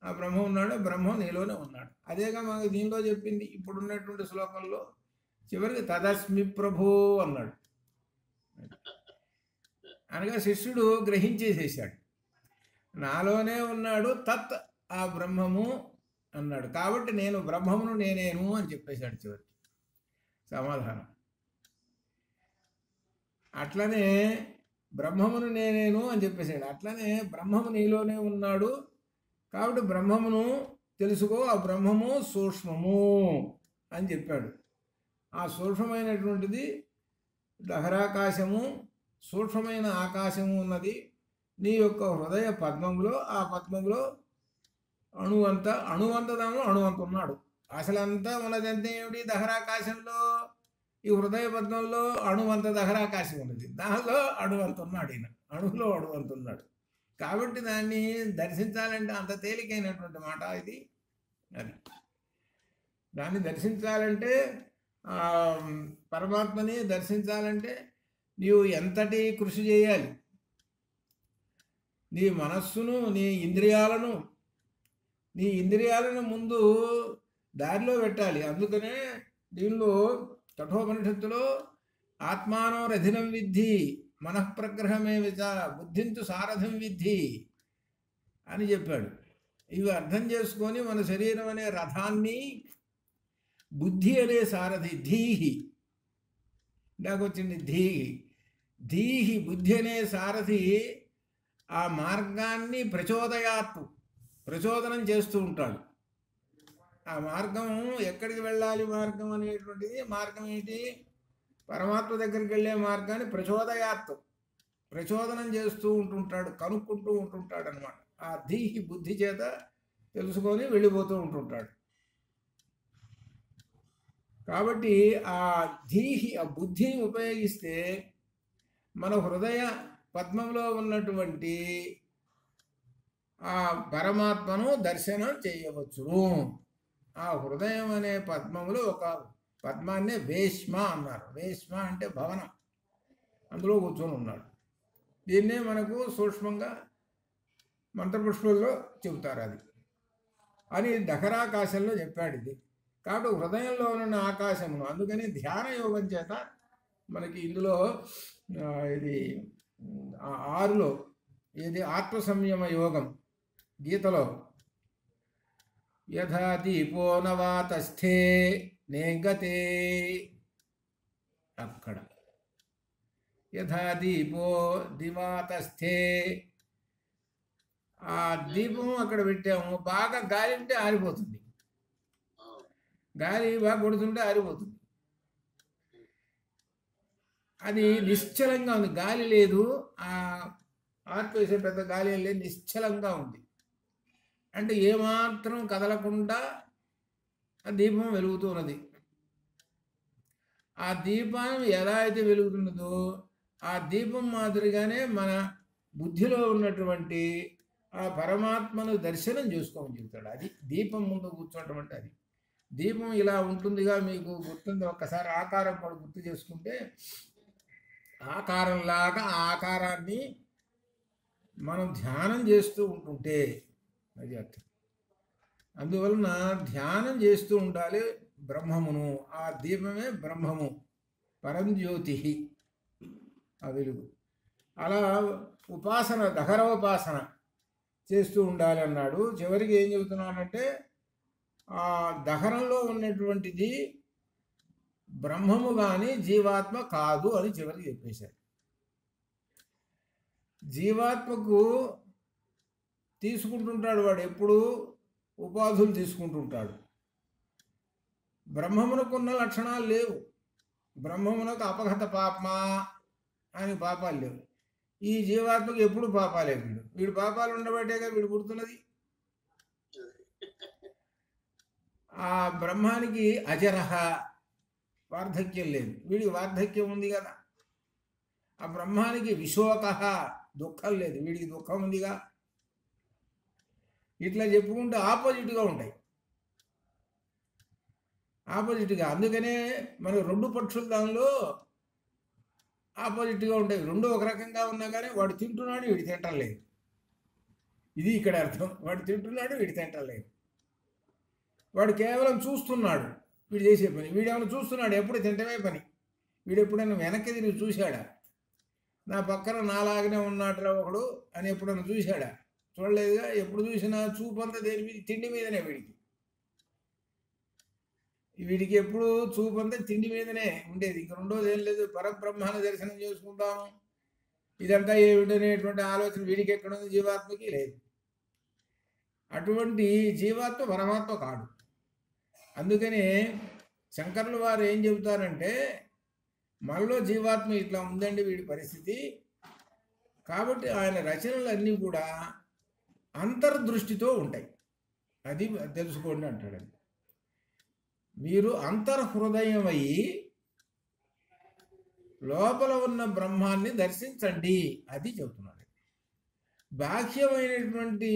ఆ బ్రహ్మ ఉన్నాడు, బ్రహ్మ నీలోనే ఉన్నాడు. అదేగా మనకి దీనిలో చెప్పింది ఇప్పుడున్నటువంటి శ్లోకంలో. చివరికి తదస్మి ప్రభు అన్నాడు. అనగా శిష్యుడు గ్రహించేసేసాడు, నాలోనే ఉన్నాడు తత్ ఆ బ్రహ్మము అన్నాడు. కాబట్టి నేను బ్రహ్మమును నేనేను అని చెప్పేశాడు చివరికి సమాధానం. అట్లనే బ్రహ్మమును నేనేను అని చెప్పేశాడు. అట్లనే బ్రహ్మము నీలోనే ఉన్నాడు. కాబట్టి బ్రహ్మమును తెలుసుకో, ఆ బ్రహ్మము సూక్ష్మము అని చెప్పాడు. ఆ సూక్ష్మమైనటువంటిది దహరాకాశము, సూక్ష్మమైన ఆకాశము ఉన్నది నీ యొక్క హృదయ పద్మంలో. ఆ పద్మంలో అణువంత దానిలో అణువంత ఉన్నాడు. అసలంతా ఉన్నదంతా ఏమిటి? దహరాకాశంలో, ఈ హృదయ పద్మంలో అణువంత దహరాకాశం ఉన్నది. దానిలో అణువంత ఉన్నాడు ఈయన, అణువులో అణువంత ఉన్నాడు. కాబట్టి దాన్ని దర్శించాలంటే అంత తేలికైనటువంటి మాట ఇది. అది దాన్ని దర్శించాలంటే, పరమాత్మని దర్శించాలంటే నీవు ఎంతటి కృషి చేయాలి? నీ మనస్సును, నీ ఇంద్రియాలను ముందు దారిలో పెట్టాలి. అందుకనే దీనిలో కఠోపనిషత్తులో ఆత్మానో రథినం విద్ధి మనఃప్రగ్రహమే విచార బుద్ధింతు సారథం విద్ధి అని చెప్పాడు. ఇవి అర్థం చేసుకొని మన శరీరం అనే రథాన్ని బుద్ధి అనే సారథి, ధీహి ఇందాకొచ్చింది ధీహి బుద్ధి అనే సారథి ఆ మార్గాన్ని ప్రచోదనం చేస్తూ ఉంటాడు. ఆ మార్గం ఎక్కడికి వెళ్ళాలి, మార్గం అనేటువంటిది, మార్గం ఏంటి? పరమాత్మ దగ్గరికి వెళ్ళే మార్గాన్ని ప్రచోదనం చేస్తూ ఉంటుంటాడు, కనుక్కుంటూ ఉంటుంటాడు అనమాట. ఆ ధీహి బుద్ధి చేత తెలుసుకొని వెళ్ళిపోతూ ఉంటుంటాడు. కాబట్టి ఆ ధీహి, ఆ బుద్ధిని ఉపయోగిస్తే మన హృదయ పద్మంలో ఉన్నటువంటి ఆ పరమాత్మను దర్శనం చేయవచ్చును. ఆ హృదయం అనే పద్మంలో ఒక పద్మాన్నే వేష్మ అన్నారు. వేష్మ అంటే భవనం, అందులో కూర్చొని ఉన్నాడు. దీన్నే మనకు సూక్ష్మంగా మంత్రపుష్పంలో చెబుతారు. అది అని దఖరాకాశంలో చెప్పాడు ఇది. కాబట్టి హృదయంలో ఉన్న ఆకాశమును, అందుకని ధ్యాన యోగం చేత మనకి ఇందులో ఇది 6లో ఇది ఆత్మ సంయమ యోగం గీతలో యథా దీపో నవాతస్థే నేగతే, అక్కడ యథా దీపో దివాతస్థే, ఆ దీపం అక్కడ పెట్టాము. బాగా గాలి ఉంటే ఆరిపోతుంది, గాలి బాగా కొడుతుంటే ఆరిపోతుంది. అది నిశ్చలంగా ఉంది, గాలి లేదు, ఆ ఆర్పేసే పెద్ద గాలి లేదు, నిశ్చలంగా ఉంది. అంటే ఏమాత్రం కదలకుండా ఆ దీపం వెలుగుతున్నది. ఆ దీపం ఎలా అయితే వెలుగుతున్నదో ఆ దీపం మాదిరిగానే మన బుద్ధిలో ఉన్నటువంటి ఆ పరమాత్మను దర్శనం చేసుకోమని చెబుతాడు. అది దీపం ముందు కూర్చోవటం అంటే. అది దీపం ఇలా ఉంటుందిగా, మీకు గుర్తుంది, ఒక్కసారి ఆకారం కూడా గుర్తు చేసుకుంటే ఆకారంలాగా ఆ ఆకారాన్ని మనం ధ్యానం చేస్తూ ఉంటుంటే అది అర్థం. అందువలన ధ్యానం చేస్తూ ఉండాలి బ్రహ్మమును. ఆ దీపమే బ్రహ్మము, పరంజ్యోతి, ఆ వెలుగు. అలా ఉపాసన, దహరోపాసన చేస్తూ ఉండాలి అన్నాడు. చివరికి ఏం చెబుతున్నానంటే ఆ దహనంలో ఉన్నటువంటిది బ్రహ్మము కానీ జీవాత్మ కాదు అని చివరికి చెప్పేశారు. జీవాత్మకు తీసుకుంటుంటాడు వాడు, ఎప్పుడు ఉపాధులు తీసుకుంటుంటాడు. బ్రహ్మమునకున్న లక్షణాలు లేవు. బ్రహ్మమునకు అపఘత పాపమా అని పాపాలు లేవు. ఈ జీవాత్మకు ఎప్పుడు పాపాలే. వీడు పాపాలు ఉండబట్టేగా వీడు పుడుతున్నది. ఆ బ్రహ్మానికి అజరహ, వార్ధక్యం లేదు, వీడికి వార్ధక్యం ఉంది కదా. ఆ బ్రహ్మానికి విశోక, దుఃఖం లేదు, వీడికి దుఃఖం ఉందిగా. ఇట్లా చెప్పుకుంటూ ఆపోజిట్గా ఉంటాయి, ఆపోజిట్గా. అందుకనే మన రెండు పక్షులు దానిలో ఆపోజిట్గా ఉంటాయి. రెండు ఒక రకంగా ఉన్నా కానీ వాడు తింటున్నాడు, వీడి తింటలేదు. ఇది ఇక్కడ అర్థం. వాడు తింటున్నాడు, వీడి తింటలేదు. వాడు కేవలం చూస్తున్నాడు వీడు చేసే పని. వీడేమైనా చూస్తున్నాడు, ఎప్పుడు తింటమే పని. వీడు ఎప్పుడైనా వెనక్కి తిరిగి చూశాడా, నా పక్కన నాలాగనే ఉన్నాడురా ఒకడు అని ఎప్పుడైనా చూశాడా? చూడలేదుగా. ఎప్పుడు చూసినా చూపంతా దేని మీద, తిండి మీదనే. వీడికి ఎప్పుడు చూపంతా తిండి మీదనే ఉండేది. ఇంక రెండోది ఏం లేదు. పరబ్రహ్మాన్ని దర్శనం చేసుకుంటాము, ఇదంతా ఏమిటనేటువంటి ఆలోచన వీడికి ఎక్కడుంది, జీవాత్మకి లేదు. అటువంటి జీవాత్మ పరమాత్మ కాడు. అందుకనే శంకరులు వారు ఏం చెబుతారంటే, మనలో జీవాత్మ ఇట్లా ఉందండి వీడి పరిస్థితి. కాబట్టి ఆయన రచనలన్నీ కూడా అంతర్దృష్టితో ఉంటాయి, అది తెలుసుకోండి అంటాడండి. మీరు అంతర్హృదయం అయ్యి లోపల ఉన్న బ్రహ్మాన్ని దర్శించండి, అది చెబుతున్నాడు. బాహ్యమైనటువంటి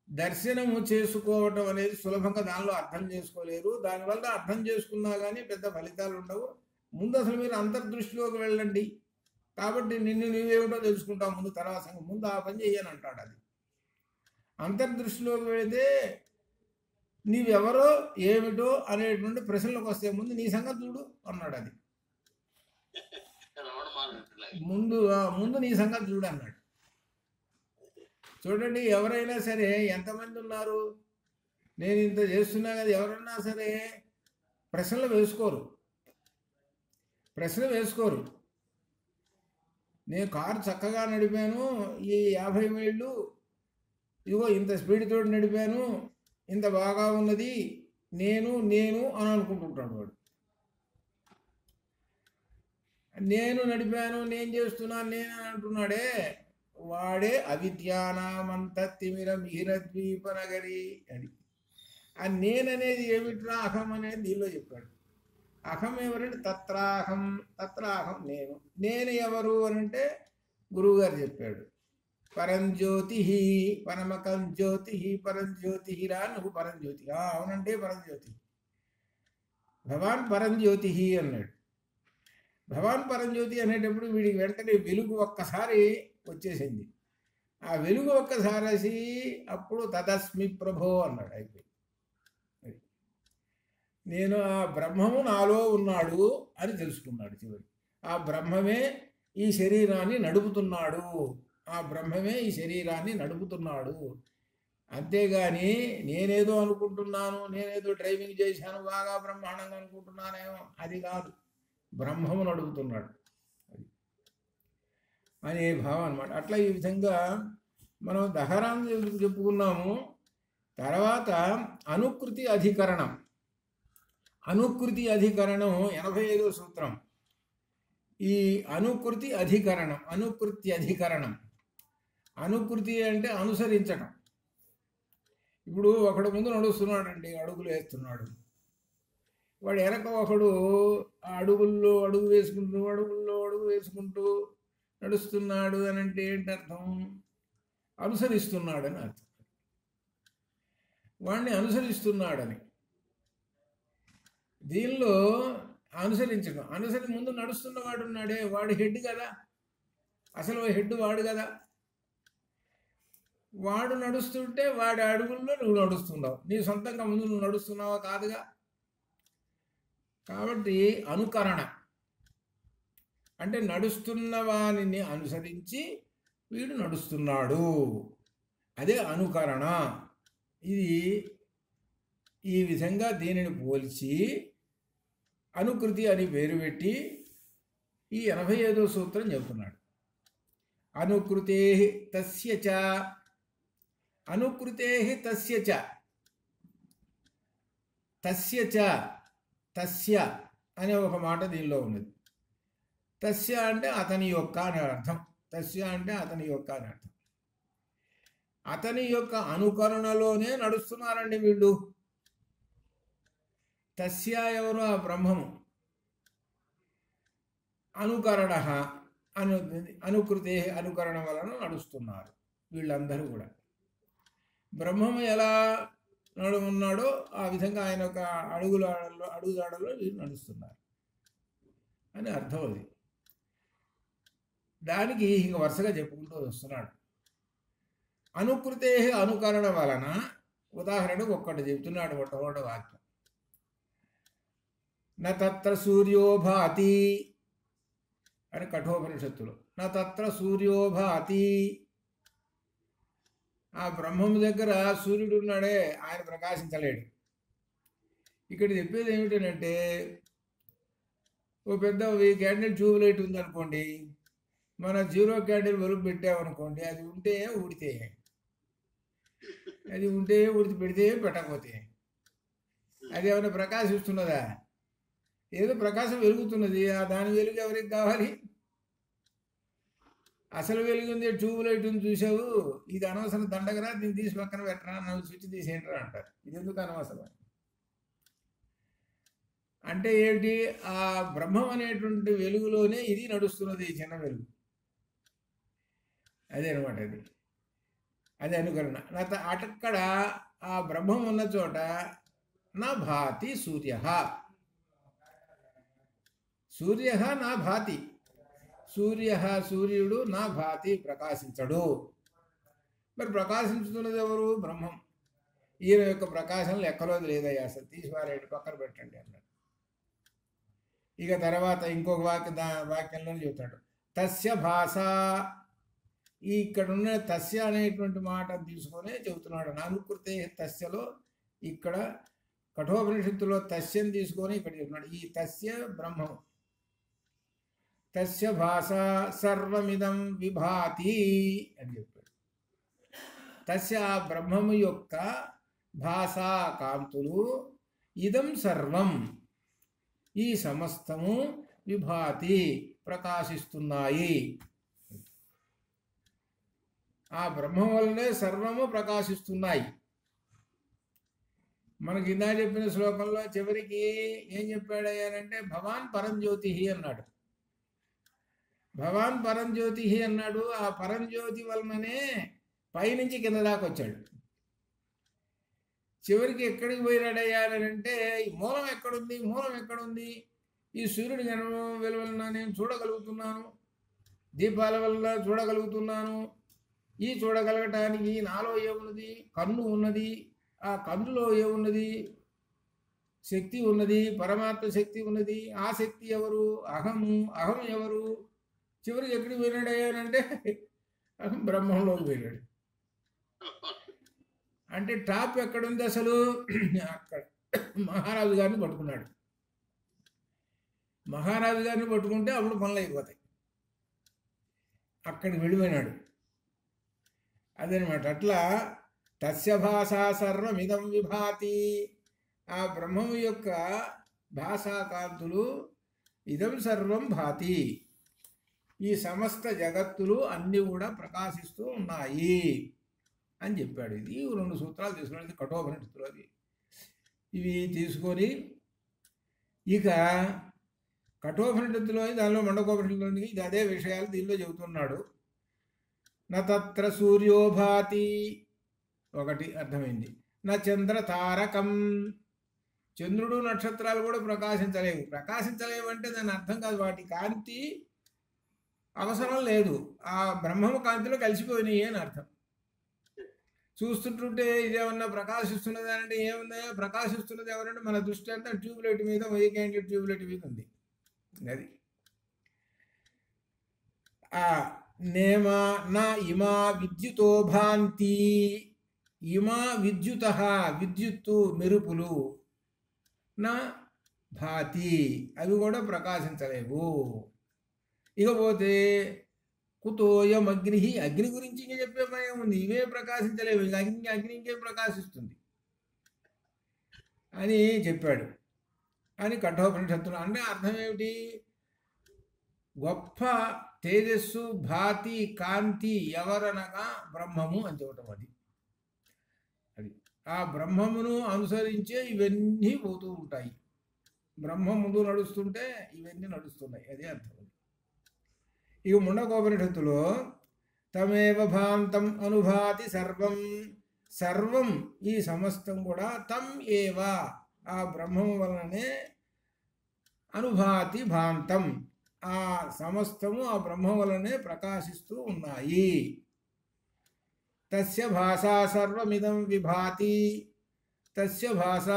దర్శనము చేసుకోవటం అనేది సులభంగా దానిలో అర్థం చేసుకోలేరు. దానివల్ల అర్థం చేసుకున్నా కానీ పెద్ద ఫలితాలు ఉండవు. ముందు అసలు మీరు అంతర్దృష్టిలోకి వెళ్ళండి. కాబట్టి నిన్ను నువ్వేమిటో తెలుసుకుంటావు ముందు, తర్వాత ముందు ఆ పని చెయ్యని అంటాడు. అది అంతర్దృష్టిలోకి వెళితే నీవెవరో ఏమిటో అనేటువంటి ప్రశ్నలకు వస్తే ముందు నీ సంగతి చూడు అన్నాడు. అది ముందు నీ సంగతి చూడు అన్నాడు. చూడండి, ఎవరైనా సరే, ఎంతమంది ఉన్నారు, నేను ఇంత చేస్తున్నా కదా, ఎవరన్నా సరే ప్రశ్నలు వేసుకోరు. నేను కారు చక్కగా నడిపాను, ఈ 50 మైళ్ళు ఇదిగో ఇంత స్పీడ్ తోటి నడిపాను, ఇంత బాగా ఉన్నది, నేను అని అనుకుంటుంటాడు వాడు. నేను నడిపాను, నేను చేస్తున్నాను, నేను అని అంటున్నాడే, వాడే అవిద్యానామంత తిమిర మిహిరద్వీప నగరి అని. ఆ నేననేది ఏమిట్రా, అహం అనేది దీనిలో చెప్పాడు. అహం ఎవరంటే తత్రాహం నేను ఎవరు అనంటే గురువుగారు చెప్పాడు. పరంజ్యోతి, పరమకం జ్యోతి, పరంజ్యోతిరా, నువ్వు పరంజ్యోతి. అవునంటే పరంజ్యోతి, భవాన్ పరంజ్యోతి అన్నాడు. భవాన్ పరంజ్యోతి అనేటప్పుడు వీడికి వెంటనే వెలుగు ఒక్కసారి వచ్చేసింది. ఆ వెలుగు ఒక్కసారి అప్పుడు తదస్మి ప్రభో అన్నాడు. అయిపోయింది. నేను ఆ బ్రహ్మము నాలో ఉన్నాడు అని తెలుసుకున్నాడు చివరి. ఆ బ్రహ్మమే ఈ శరీరాన్ని నడుపుతున్నాడు. అంతేగాని నేనేదో అనుకుంటున్నాను, నేనేదో డ్రైవింగ్ చేశాను, బాగా బ్రహ్మాండంగా అనుకుంటున్నానేమో, అది కాదు. బ్రహ్మము నడుపుతున్నాడు అనే భావం అన్నమాట. అట్లా ఈ విధంగా మనం దహరాన్ని చెప్పుకున్నాము. తర్వాత అనుకృతి అధికరణం 85వ సూత్రం. ఈ అనుకృతి అధికరణం, అనుకృతి అంటే అనుసరించడం. ఇప్పుడు ఒకడు ముందు నడుస్తున్నాడండి, అడుగులు వేస్తున్నాడు. వాడు వెనక ఒకడు అడుగుల్లో అడుగు వేసుకుంటూ నడుస్తున్నాడు అని అంటే ఏంటి అర్థం? అనుసరిస్తున్నాడని అర్థం. వాడిని అనుసరిస్తున్నాడని. దీనిలో అనుసరించడం, ముందు నడుస్తున్నవాడు ఉన్నాడే వాడు హెడ్ కదా, అసలు హెడ్ వాడు కదా. వాడు నడుస్తుంటే వాడి అడుగుల్లో నువ్వు నడుస్తున్నావు, నీ సొంతంగా ముందు నువ్వు నడుస్తున్నావా కాదుగా. కాబట్టి అనుకరణ అంటే నడుస్తున్న వానిని అనుసరించి వీడు నడుస్తున్నాడు, అదే అనుకరణ. ఇది ఈ విధంగా దీనిని పోల్చి అనుకృతి అని పేరు పెట్టి ఈ 85వ సూత్రం చెబుతున్నాడు. అనుకృతే తస్య చ, అనుకృతే తస్య చ, తస్య చ, తస్య అనే ఒక మాట దీనిలో ఉన్నది. తస్య అంటే అతని యొక్క అని అర్థం, తస్య అంటే అతని యొక్క అని అర్థం. అతని యొక్క అనుకరణలోనే నడుస్తున్నారండి వీళ్ళు. తస్య ఎవరు? ఆ బ్రహ్మము. అనుకరణ అనుకృతే అనుకరణ వలన నడుస్తున్నారు వీళ్ళందరూ కూడా. బ్రహ్మము ఎలా ఉన్నాడో ఆ విధంగా ఆయన యొక్క అడుగుదాడలో వీళ్ళు నడుస్తున్నారు అని అర్థం. అది దానికి ఇంక వరుసగా చెప్పుకుంటూ వస్తున్నాడు. అనుకృతే అనుకరణ వలన ఉదాహరణకు ఒక్కటి చెప్తున్నాడు, మొట్టమొదటి వాక్యం. న తత్ర సూర్యో భాతి అని కఠోపనిషత్తులో, న తత్ర సూర్యో భాతి. ఆ బ్రహ్మము దగ్గర సూర్యుడు ఉన్నాడే, ఆయన ప్రకాశించలేడు. ఇక్కడ చెప్పేది ఏమిటంటే, ఓ పెద్ద 1000 క్యాండిల్ ట్యూబ్ లైట్ ఉందనుకోండి, మన 0 క్యాండిల్ వెలుగు పెట్టామనుకోండి, అది ఉంటే ఊడితే, అది ఉంటే ఊడితే, పెడితే పెట్టకపోతే, అది ఏమైనా ప్రకాశిస్తున్నదా? ఏదో ప్రకాశం వెలుగుతున్నది, ఆ దాని వెలుగు ఎవరికి కావాలి? అసలు వెలుగుంది, ట్యూబ్ లైట్ ఉంది చూసావు, ఇది అనవసరం దండగరా, దీన్ని తీసి పక్కన పెట్టరా, నన్ను స్విచ్ తీసేయంటారా అంటారు. ఇది ఎందుకు అనవసరం అంటే ఏంటి? ఆ బ్రహ్మం అనేటువంటి వెలుగులోనే ఇది నడుస్తున్నది, ఈ చిన్న వెలుగు. అదే అనమాట, అది అనుకరణ. అక్కడ ఆ బ్రహ్మం ఉన్న చోట నా భాతి సూర్య, సూర్య నా భాతి, సూర్యుడు నా భాతి ప్రకాశించడు. మరి ప్రకాశించుతున్నది ఎవరు? బ్రహ్మం. ఈయన యొక్క ప్రకాశం లెక్కలోది లేదయ్యా, అసలు తీసిపారేయండి, పక్కన పెట్టండి అన్నాడు. ఇక తర్వాత ఇంకొక వాక్యంలో చెబుతాడు, తస్య భాష. ఇక్కడున్న తస్య అనేటువంటి మాట తీసుకొని చెబుతున్నాడు. అనుకృతే తస్యలో ఇక్కడ కఠోపనిషత్తులో తస్యం తీసుకొని ఇక్కడ చెప్తున్నాడు. ఈ తస్య బ్రహ్మం. తస్య భాష సర్వమిదం విభాతి అని చెప్పాడు. తస్య బ్రహ్మము యొక్క భాషా కాంతులు ఇదం సర్వం, ఈ సమస్తము విభాతి ప్రకాశిస్తున్నాయి. ఆ బ్రహ్మం వల్లనే సర్వము ప్రకాశిస్తున్నాయి. మనకి ఇందా చెప్పిన శ్లోకంలో చివరికి ఏం చెప్పాడయ్యానంటే, భవాన్ పరంజ్యోతి అన్నాడు. భవాన్ పరంజ్యోతి అన్నాడు. ఆ పరంజ్యోతి వలననే పైనుంచి కింద దాకా వచ్చాడు. చివరికి ఎక్కడికి పోయినాడయ్యానంటే, ఈ మూలం ఎక్కడుంది? మూలం ఎక్కడుంది? ఈ సూర్యుడి జన్మ వెలువలన నేను చూడగలుగుతున్నాను, దీపాల వల్ల చూడగలుగుతున్నాను. ఈ చూడగలగటానికి నాలో ఏమున్నది? కన్ను ఉన్నది. ఆ కన్నులో ఏమున్నది? శక్తి ఉన్నది, పరమాత్మ శక్తి ఉన్నది. ఆ శక్తి ఎవరు? అహము. అహం ఎవరు? చివరికి ఎక్కడికి పోయినాడయ్యానంటే అహం బ్రహ్మంలోకి పోయినాడు. అంటే టాప్ ఎక్కడుంది అసలు? అక్కడ మహారాజు గారిని పట్టుకున్నాడు. మహారాజు గారిని పట్టుకుంటే అప్పుడు పనులు అయిపోతాయి. అక్కడికి వెళ్ళిపోయినాడు. అదనమాట. అట్లా తస్య భాషా సర్వమిదం విభాతి. ఆ బ్రహ్మము యొక్క భాషాకాంతులు ఇదం సర్వం భాతి, ఈ సమస్త జగత్తులు అన్నీ కూడా ప్రకాశిస్తూ ఉన్నాయి అని చెప్పాడు. ఇది 2 సూత్రాలు తీసుకున్నది కఠోపనిషత్తులో. ఇవి తీసుకొని ఇక కఠోపనిషత్తులో దానిలో మండకోపనిషత్తులోని ఇది అదే విషయాలు దీనిలో చెబుతున్నాడు. న తత్ర సూర్యో భాతి, ఒకటి అర్థమైంది. న చంద్ర తారకం, చంద్రుడు నక్షత్రాలు కూడా ప్రకాశించలేవు. ప్రకాశించలేవు అంటే దాని అర్థం కాదు, వాటి కాంతి అవసరం లేదు, ఆ బ్రహ్మము కాంతిలో కలిసిపోయినాయి అని అర్థం. చూస్తుంటుంటే ఇదేమన్నా ప్రకాశిస్తున్నది అంటే ఏముందా, ప్రకాశిస్తున్నది ఎవరంటే మన దృష్టి అంతా ట్యూబ్లైట్ మీద, వెయ్యి క్యాండిల్ ట్యూబ్లైట్ మీద ఉంది. అది నేమ నా ఇమా విద్యుతో భాంతి, ఇమా విద్యుత విద్యుత్తు మెరుపులు, నా భాతి అవి కూడా ప్రకాశించలేవు. ఇకపోతే కుతోయం అగ్ని, అగ్ని గురించి ఇంకా చెప్పే పని ఉంది, ఇవే ప్రకాశించలేవు, ఇక అగ్ని ఇంకేం ప్రకాశిస్తుంది అని చెప్పాడు అని కఠోపనిషత్తులు. అంటే అర్థం ఏమిటి, గొప్ప తేజస్సు భాతి కాంతి ఎవరనగా బ్రహ్మము అని చెప్పటం. అది ఆ బ్రహ్మమును అనుసరించే ఇవన్నీ పోతూ ఉంటాయి. బ్రహ్మం ముందు నడుస్తుంటే ఇవన్నీ నడుస్తున్నాయి, అదే అర్థం. ఇక ముండకోపనిషత్తులో తమేవ భాంతం అనుభాతి సర్వం, సర్వం ఈ సమస్తం కూడా తం ఏవ ఆ బ్రహ్మము వలననే అనుభాతి భాంతం ఆ సమస్తము ఆ బ్రహ్మ వలనే ప్రకాశిస్తూ ఉన్నాయి. తస్య భాషా సర్వమిదం విభాతి, తస్య భాష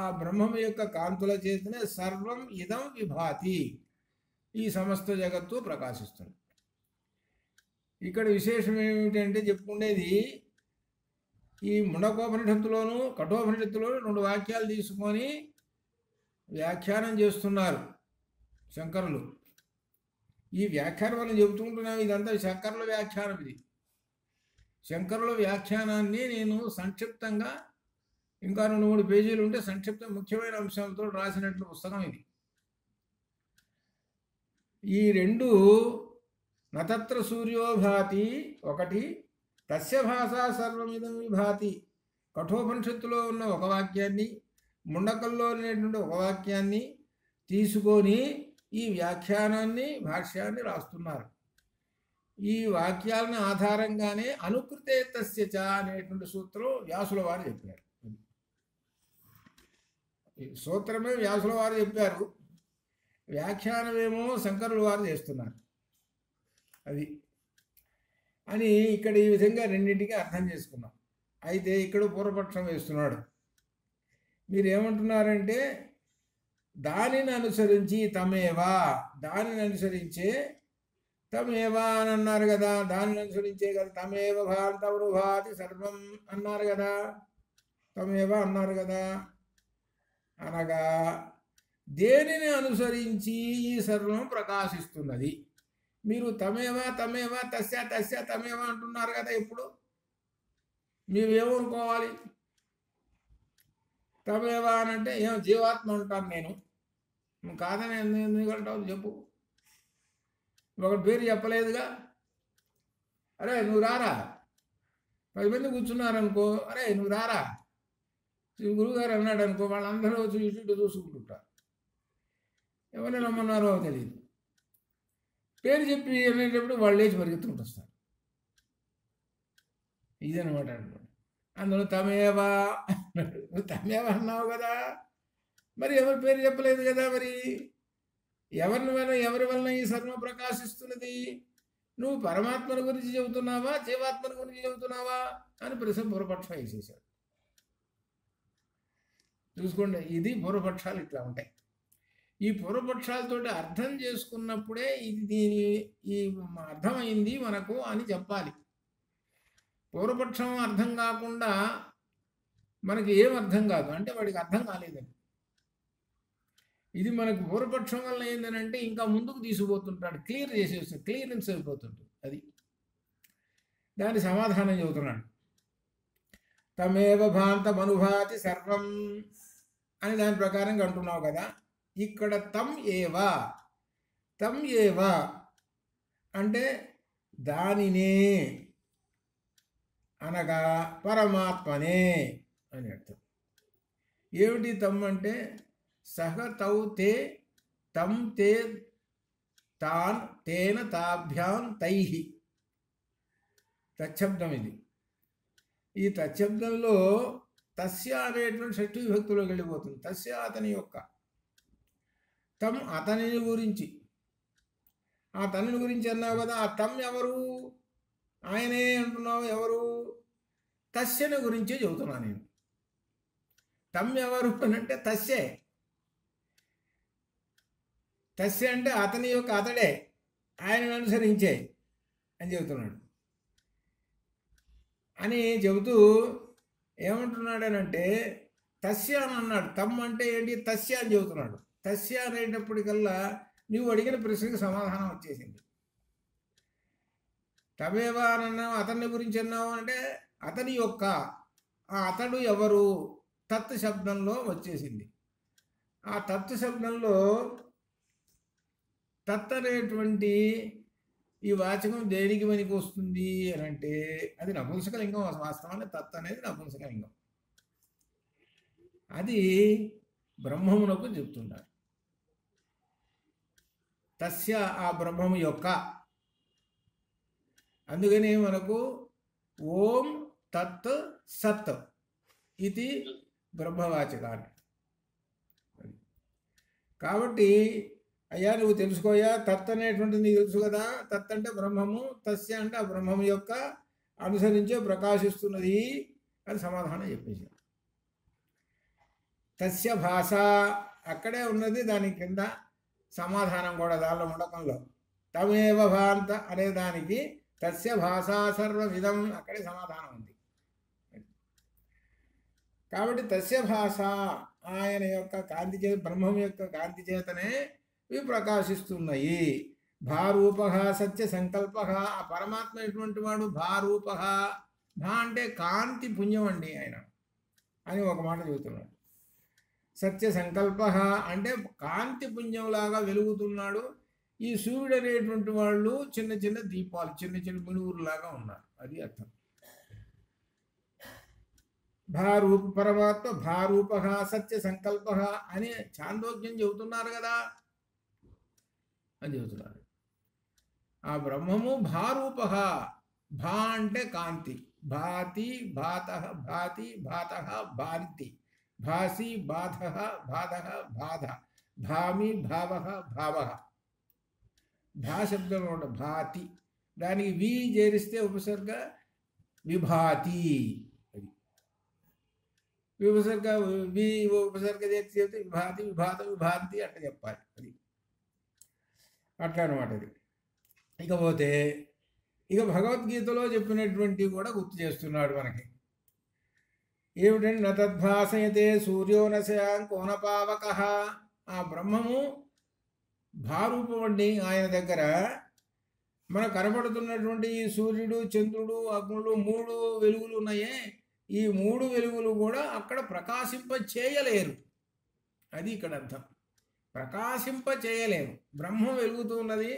ఆ బ్రహ్మము యొక్క కాంతుల చేతనే సర్వం ఇదం విభాతి ఈ సమస్త జగత్తు ప్రకాశిస్తుంది. ఇక్కడ విశేషం ఏమిటంటే చెప్పుకునేది ఈ ముండకోపనిషత్తులోను కఠోపనిషత్తులోను 2 వాక్యాలు తీసుకొని వ్యాఖ్యానం చేస్తున్నారు శంకరులు. ఈ వ్యాఖ్యానం మనం చెబుతుంటున్నాం, ఇదంతా శంకరుల వ్యాఖ్యానం. ఇది శంకరుల వ్యాఖ్యానాన్ని నేను సంక్షిప్తంగా ఇంకా 2-3 పేజీలు ఉంటే సంక్షిప్త ముఖ్యమైన అంశాలతో రాసినట్లు పుస్తకం ఇది. ఈ 2 నతత్ర సూర్యోభాతి ఒకటి, తస్య భాషా సర్వమిదం విభాతి కఠోపనిషత్తులో ఉన్న ఒక వాక్యాన్ని, ముండకంలో ఉన్నటువంటి ఒక వాక్యాన్ని తీసుకొని ఈ వ్యాఖ్యానాన్ని భాష్యాన్ని రాస్తున్నారు. ఈ వాక్యాలను ఆధారంగానే అనుకృతే తస్య చ అనేటువంటి సూత్రం వ్యాసుల వారు చెప్పారు. సూత్రమే వ్యాసుల వారు చెప్పారు, వ్యాఖ్యానమేమో శంకరుల వారు చేస్తున్నారు. అది అని ఇక్కడ ఈ విధంగా రెండింటికి అర్థం చేసుకున్నాం. అయితే ఇక్కడ పూర్వపక్షం వేస్తున్నాడు. మీరు ఏమంటున్నారంటే దానిని అనుసరించి తమేవా, దానిని అనుసరించే తమేవా అని అన్నారు కదా, దానిని అనుసరించే కదా తమేవ భాంతమనుభాతి సర్వం అన్నారు కదా, తమేవా అన్నారు కదా. అనగా దేనిని అనుసరించి ఈ సర్వం ప్రకాశిస్తున్నది. మీరు తమేవా తమేవా తస్య తస్య తమేవా అంటున్నారు కదా, ఎప్పుడు మీవేమనుకోవాలి? తమేవా అని అంటే ఏమో జీవాత్మ అంటాను నేను, కాదని ఎందుకంటావు చెప్పు. ఒకటి పేరు చెప్పలేదుగా, అరే నువ్వు రారా, 10 మంది కూర్చున్నారనుకో, అరే నువ్వు రారా గురువుగారు అన్నాడు అనుకో, వాళ్ళందరూ వచ్చి ఇటు చూసుకుంటుంటారు, ఎవరిని నమ్మన్నారో తెలియదు. పేరు చెప్పి అనేటప్పుడు వాళ్ళు లేచి పరిగెత్తుకుంటూ వస్తారు. ఇదనమాట. అందులో తమేవా తమేవా అన్నావు కదా, మరి ఎవరి పేరు చెప్పలేదు కదా, మరి ఎవరి వలన ఈ సర్వం ప్రకాశిస్తున్నది? నువ్వు పరమాత్మను గురించి చెబుతున్నావా జీవాత్మను గురించి చెబుతున్నావా అని ప్రశ్న పూర్వపక్షం వేసేసాడు. చూసుకోండి, ఇది పూర్వపక్షాలు ఇట్లా ఉంటాయి. ఈ పూర్వపక్షాలతోటి అర్థం చేసుకున్నప్పుడే ఇది ఈ అర్థమైంది మనకు అని చెప్పాలి. పూర్వపక్షం అర్థం కాకుండా మనకి ఏం అర్థం కాదు అంటే వాడికి అర్థం కాలేదని. ఇది మనకు పూర్వపక్షం వల్ల ఏంటంటే ఇంకా ముందుకు తీసుకుపోతుంటాడు, క్లియర్ చేసేస్తాడు, క్లియరెన్స్ అయిపోతుంటుంది. అది దాని సమాధానం చెబుతున్నాడు. తమేవ భాంతమనుభాతి సర్వం అని దాని ప్రకారంగా అంటున్నావు కదా. ఇక్కడ తం ఏవా అంటే దానినే అనగా పరమాత్మనే అని అర్థం. ఏమిటి తం అంటే సహ తౌ తే తం తే తాన్ తేన తాభ్యాం తైహి తచ్చబ్దం ఇది. ఈ తచ్చబ్దంలో తస్య అనేటువంటి షష్ఠీ విభక్తిలోకి వెళ్ళిపోతుంది. తస్య అతని యొక్క, తం అతనిని గురించి, ఆ తనని గురించి అన్నావు కదా, ఆ తం ఎవరు, ఆయనే అంటున్నావు, ఎవరు, తస్యని గురించే చెబుతున్నాను నేను. తం ఎవరు అని అంటే తస్యే, తస్య అంటే అతని యొక్క, అతడే, ఆయనను అనుసరించే అని చెబుతున్నాడు. అని చెబుతూ ఏమంటున్నాడనంటే తస్య అని అన్నాడు. తమ్ అంటే ఏంటి, తస్య అని చెబుతున్నాడు. తస్య అనేటప్పటికల్లా నువ్వు అడిగిన ప్రశ్నకి సమాధానం వచ్చేసింది. తమేవా అని అన్నావు, అతన్ని గురించి అన్నావు అంటే అతని యొక్క, ఆ అతడు ఎవరు తత్ శబ్దంలో వచ్చేసింది. ఆ తత్ శబ్దంలో తత్ అనేటువంటి ఈ వాచకం దేనికి పనికి వస్తుంది అని అంటే అది నపుంసకలింగం. వాస్తవాన్ని తత్ అనేది నపుంసకలింగం. అది బ్రహ్మమునకు చెప్తున్నారు. తస్య ఆ బ్రహ్మము యొక్క, అందుకని మనకు ఓం తత్ సత్ ఇది బ్రహ్మవాచకాన్ని. కాబట్టి అయ్యా నువ్వు తెలుసుకోయా, తత్ అనేటువంటిది నీకు తెలుసు కదా, తత్ అంటే బ్రహ్మము, తస్య అంటే ఆ బ్రహ్మము యొక్క అనుసరించే ప్రకాశిస్తున్నది అని సమాధానం చెప్పేశారు. తస్య భాష అక్కడే ఉన్నది, దాని కింద సమాధానం కూడా దానిలో ఉండకంలో. తమేవ భాంత అనే దానికి తస్య భాషా సర్వవిధం అక్కడే సమాధానం ఉంది. కాబట్టి తస్య భాష ఆయన యొక్క కాంతి చేత, బ్రహ్మం యొక్క కాంతి చేతనే ఇవి ప్రకాశిస్తున్నాయి. భారూప సత్య సంకల్ప, ఆ పరమాత్మ ఎటువంటి వాడు, భారూప, భా అంటే కాంతి పుణ్యం అండి ఆయన అని ఒక మాట చెబుతున్నాడు. సత్య సంకల్ప అంటే కాంతి పుణ్యంలాగా వెలుగుతున్నాడు. ఈ సూర్యుడు అనేటువంటి వాళ్ళు చిన్న చిన్న దీపాలు, చిన్న చిన్న మినుగురులాగా ఉన్నారు, అది అర్థం. భారూప పరమాత్మ భారూప సత్య సంకల్ప అని చాందోగ్యం చెబుతున్నారు కదా అని చెబుతున్నారు. ఆ బ్రహ్మము భారూప, భా అంటే కాంతి, భాతి భాత, భాతి భాత, భాంతి, భాసి బాధ, బాధ బాధ, భామి భావ భావ. భా శబ్దంలో ఉండ భాతి, దానికి వి చేరిస్తే ఉపసర్గ విభాతి. అది విభసర్గ, వి ఉపసర్గ చేర్చి చెప్తే విభాతి విభాత విభాంతి అట్లా చెప్పాలి. అది అట్లా అనమాట. అది ఇకపోతే ఇక భగవద్గీతలో చెప్పినటువంటి కూడా గుర్తు చేస్తున్నాడు మనకి. ఏమిటంటే నతద్భాసయతే సూర్యో నశయాంకోనపావక, ఆ బ్రహ్మము భారూపండి. ఆయన దగ్గర మనకు కనపడుతున్నటువంటి ఈ సూర్యుడు చంద్రుడు అగ్నులు మూడు వెలుగులు ఉన్నాయే, ఈ మూడు వెలుగులు కూడా అక్కడ ప్రకాశింప చేయలేరు. అది ఇక్కడ అర్థం. ప్రకాశింప చేయలేరు. బ్రహ్మం వెలుగుతూ ఉన్నది,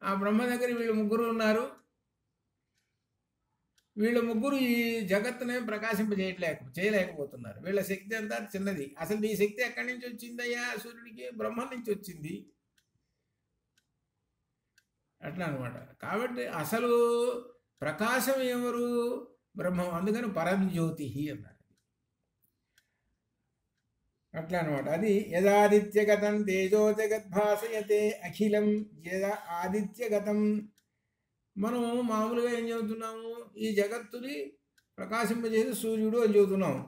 ఆ బ్రహ్మ దగ్గర వీళ్ళు ముగ్గురు ఉన్నారు. వీళ్ళ ముగ్గురు ఈ జగత్తునే చేయలేకపోతున్నారు. వీళ్ళ శక్తి అంతా చిన్నది. అసలు ఈ శక్తి ఎక్కడి నుంచి వచ్చిందయ్యా సూర్యుడికి? బ్రహ్మం నుంచి వచ్చింది. అట్లా అనమాట. కాబట్టి అసలు ప్రకాశం ఎవరు? బ్రహ్మం. అందుకని పరంజ్యోతి అన్నారు. అట్లా అనమాట. అది యదాదిత్యగతం తేజో జగద్భాసయతే అఖిలం. ఆదిత్యగతం మనం మామూలుగా ఏం చెబుతున్నాము, ఈ జగత్తుని ప్రకాశింపజేసి సూర్యుడు అని చెబుతున్నాము.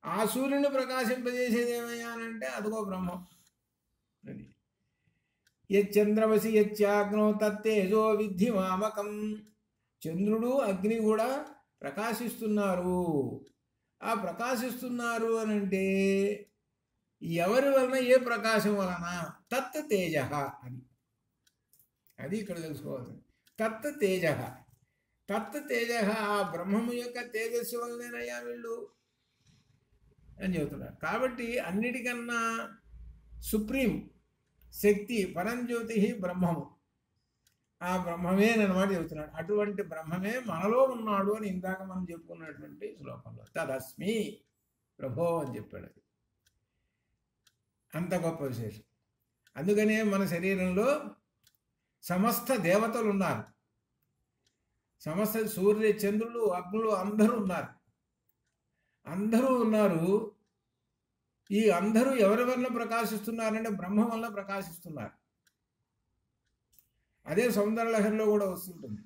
ఆ సూర్యుని ప్రకాశింపజేసేది ఏమయ్యానంటే అదిగో బ్రహ్మం. అది యచ్చంద్రమసి యచ్చాగ్నో తత్తేజో విద్ధి మామకం. చంద్రుడు అగ్ని కూడా ప్రకాశిస్తున్నారు. ఆ ప్రకాశిస్తున్నారు అని అంటే ఎవరి వలన, ఏ ప్రకాశం వలన? తత్ తేజ అని. అది ఇక్కడ తెలుసుకోవాలి. తత్ తేజ, తత్ తేజ, ఆ బ్రహ్మము యొక్క తేజస్సు వల్లనేనయ్యా వీళ్ళు అని చెబుతున్నారు. కాబట్టి అన్నిటికన్నా సుప్రీం శక్తి పరంజ్యోతి బ్రహ్మము. ఆ బ్రహ్మమే అన్నమాట చెబుతున్నాడు. అటువంటి బ్రహ్మమే మనలో ఉన్నాడు అని ఇందాక మనం చెప్పుకున్నటువంటి శ్లోకంలో తదస్మి ప్రభో అని చెప్పాడు. అది అంత గొప్ప విశేషం. అందుకనే మన శరీరంలో సమస్త దేవతలు ఉన్నారు. సమస్త సూర్య చంద్రులు అగ్నులు అందరూ ఉన్నారు. అందరూ ఉన్నారు. ఈ అందరూ ఎవరి వల్ల ప్రకాశిస్తున్నారంటే బ్రహ్మ వల్ల ప్రకాశిస్తున్నారు. అదే సౌందర్యలహరిలో కూడా వస్తుంటుంది.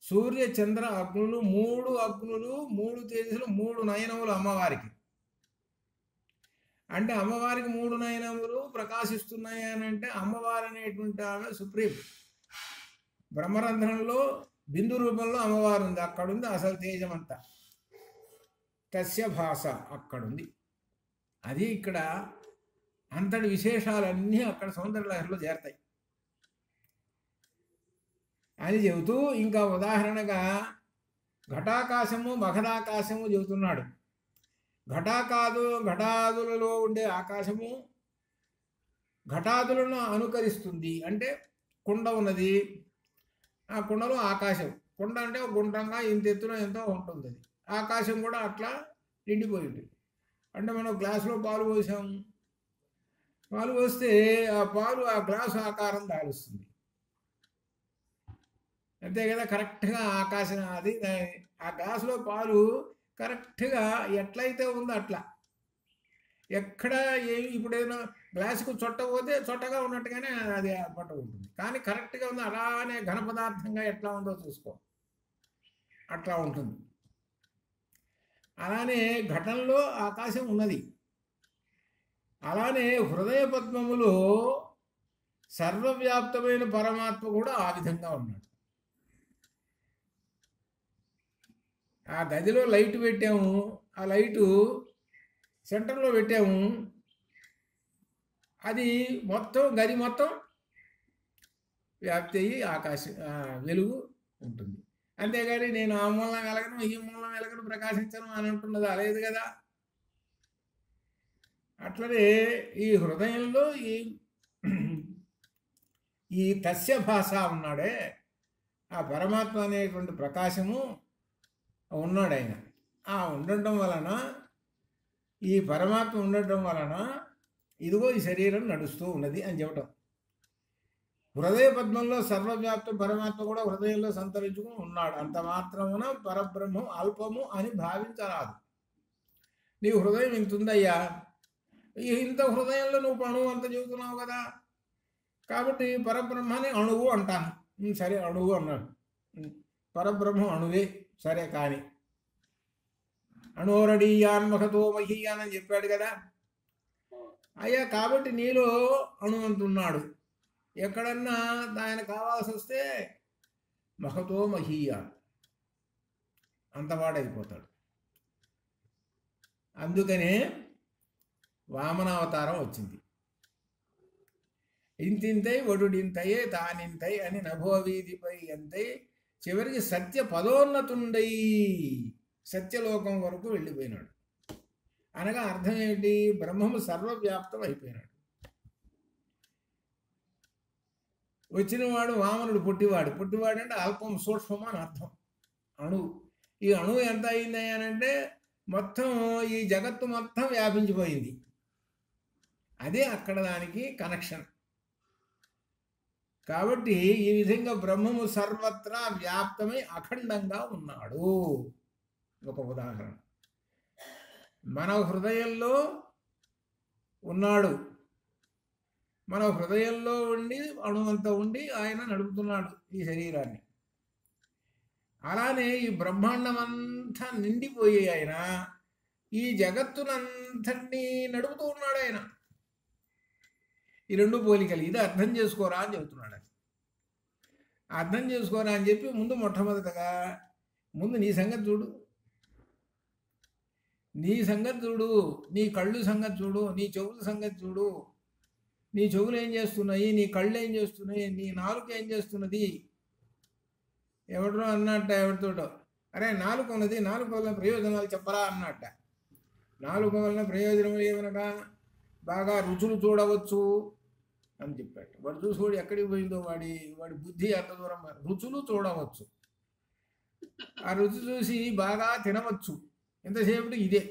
సూర్య చంద్ర అగ్నులు, 3 అగ్నులు, 3 తేజస్సులు, 3 నయనములు అమ్మవారికి. అంటే అమ్మవారికి 3 నయనములు ప్రకాశిస్తున్నాయి అని అంటే అమ్మవారు అనేటువంటి ఆమె సుప్రీం. బ్రహ్మరంధ్రంలో బిందు రూపంలో అమ్మవారు ఉంది, అక్కడుంది అసలు తేజం అంతా. తస్య భాష అక్కడుంది. అది ఇక్కడ అంతటి విశేషాలన్నీ అక్కడ సౌందర్యలహరిలో చేరతాయి అని చెబుతూ, ఇంకా ఉదాహరణగా ఘటాకాశము మహదాకాశము చెబుతున్నాడు. ఘటాదులలో ఉండే ఆకాశము ఘటాదులను అనుకరిస్తుంది. అంటే కుండ ఉన్నది, ఆ కుండలో ఆకాశం. కుండ అంటే గుండ్రంగా ఇంత ఎత్తున ఎంతో ఉంటుంది. అది ఆకాశం కూడా అట్లా నిండిపోయి ఉంటుంది. అంటే మనం గ్లాసులో పాలు పోసాము, పాలు పోస్తే ఆ పాలు ఆ గ్లాసు ఆకారం దాలుస్తుంది, అంతే కదా. కరెక్ట్గా ఆకాశం అది ఆ గ్లాసులో పాలు కరెక్ట్గా ఎట్లయితే ఉందో అట్లా. ఎక్కడ ఏమి ఇప్పుడు ఏదైనా గ్లాసుకు చొట్టపోతే చొట్టగా ఉన్నట్టుగానే అది పట్ట ఉంటుంది. కానీ కరెక్ట్గా ఉంది అలానే ఘన పదార్థంగా ఎట్లా ఉందో చూసుకో, అట్లా ఉంటుంది. అలానే ఘటనలో ఆకాశం ఉన్నది. అలానే హృదయ పద్మములో సర్వవ్యాప్తమైన పరమాత్మ కూడా ఆ విధంగా ఉన్నాడు. ఆ గదిలో లైట్ పెట్టాము, ఆ లైటు సెంటర్లో పెట్టాము, అది మొత్తం గది మొత్తం వ్యాప్తి అయ్యి ఆకాశం వెలుగు ఉంటుంది. అంతేగాని నేను ఆ మూలం వెలగను ఈ మూలం వెలగను ప్రకాశించను అని అంటున్నది లేదు కదా. అట్లనే ఈ హృదయంలో ఈ తస్య భాష ఉన్నాడే ఆ పరమాత్మ అనేటువంటి ప్రకాశము ఉన్నాడు ఆయన. ఆ ఉండటం వలన, ఈ పరమాత్మ ఉండటం వలన ఇదిగో ఈ శరీరం నడుస్తూ ఉన్నది అని చెప్పటం. హృదయ పద్మంలో సర్వవ్యాప్త పరమాత్మ కూడా హృదయంలో సంతరించుకుని ఉన్నాడు. అంత మాత్రమున పరబ్రహ్మం అల్పము అని భావించరాదు. నీ హృదయం ఇంత ఉందయ్యా, ఇంత హృదయంలో నువ్వు అణువు అంత చెబుతున్నావు కదా, కాబట్టి పరబ్రహ్మని అణువు అంటాను. సరే అణువు అన్నాడు, పరబ్రహ్మం అణువే సరే. కానీ అణోరడీయాన్ మహతో మహీయాన్ అని చెప్పాడు కదా అయ్యా. కాబట్టి నీలో అణువంతున్నాడు. ఎక్కడన్నా ఆయన కావాల్సి వస్తే మహతో మహీయాన్ అంతవాడైపోతాడు. అందుకనే వామనావతారం వచ్చింది. ఇంతింతై వడుడింతయే తానింతై అని నభోవీధిపై అంతై చివరికి సత్య పదోన్నతుండై సత్యలోకం వరకు వెళ్ళిపోయినాడు. అనగా అర్థం ఏంటి? బ్రహ్మము సర్వవ్యాప్తం అయిపోయినాడు. వచ్చినవాడు వామనుడు పుట్టివాడు. పుట్టివాడు అంటే అల్పం సూక్ష్మం అని అర్థం. అణువు. ఈ అణువు ఎంత అయింది అనంటే మొత్తం ఈ జగత్తు మొత్తం వ్యాపించిపోయింది. అదే అక్కడ దానికి కనెక్షన్. కాబట్టి ఈ విధంగా బ్రహ్మము సర్వత్రా వ్యాప్తమై అఖండంగా ఉన్నాడు. ఒక ఉదాహరణ, మన హృదయంలో ఉన్నాడు. మన హృదయంలో ఉండి అణువంతా ఉండి ఆయన నడుపుతున్నాడు ఈ శరీరాన్ని. అలానే ఈ బ్రహ్మాండం అంతా నిండిపోయి ఆయన ఈ జగత్తునంతటినీ నడుపుతూ ఉన్నాడు ఆయన. ఈ రెండు పోలికలు, ఇది అర్థం చేసుకోరా అని చెబుతున్నాడు. అది అర్థం చేసుకోరా అని చెప్పి ముందు మొట్టమొదటగా ముందు నీ సంగతి చూడు, నీ సంగతి చూడు, నీ కళ్ళు సంగతి చూడు, నీ చెవుల సంగతి చూడు. నీ చెవులు ఏం చేస్తున్నాయి, నీ కళ్ళు ఏం చేస్తున్నాయి, నీ నాలుక ఏం చేస్తున్నది. ఎవడో అన్నట్ట ఎవరితోటో, అరే నాలుక ఉన్నది, నాలుక వలన ప్రయోజనాలు చెప్పరా అన్నట్ట. నాలుక వలన ప్రయోజనం ఏమనగా బాగా రుచులు చూడవచ్చు అని చెప్పాడు. వాడు చూసి ఎక్కడికి పోయిందో వాడి బుద్ధి అంత దూరం. రుచులు చూడవచ్చు, ఆ రుచి చూసి బాగా తినవచ్చు. ఎంతసేపటి ఇదే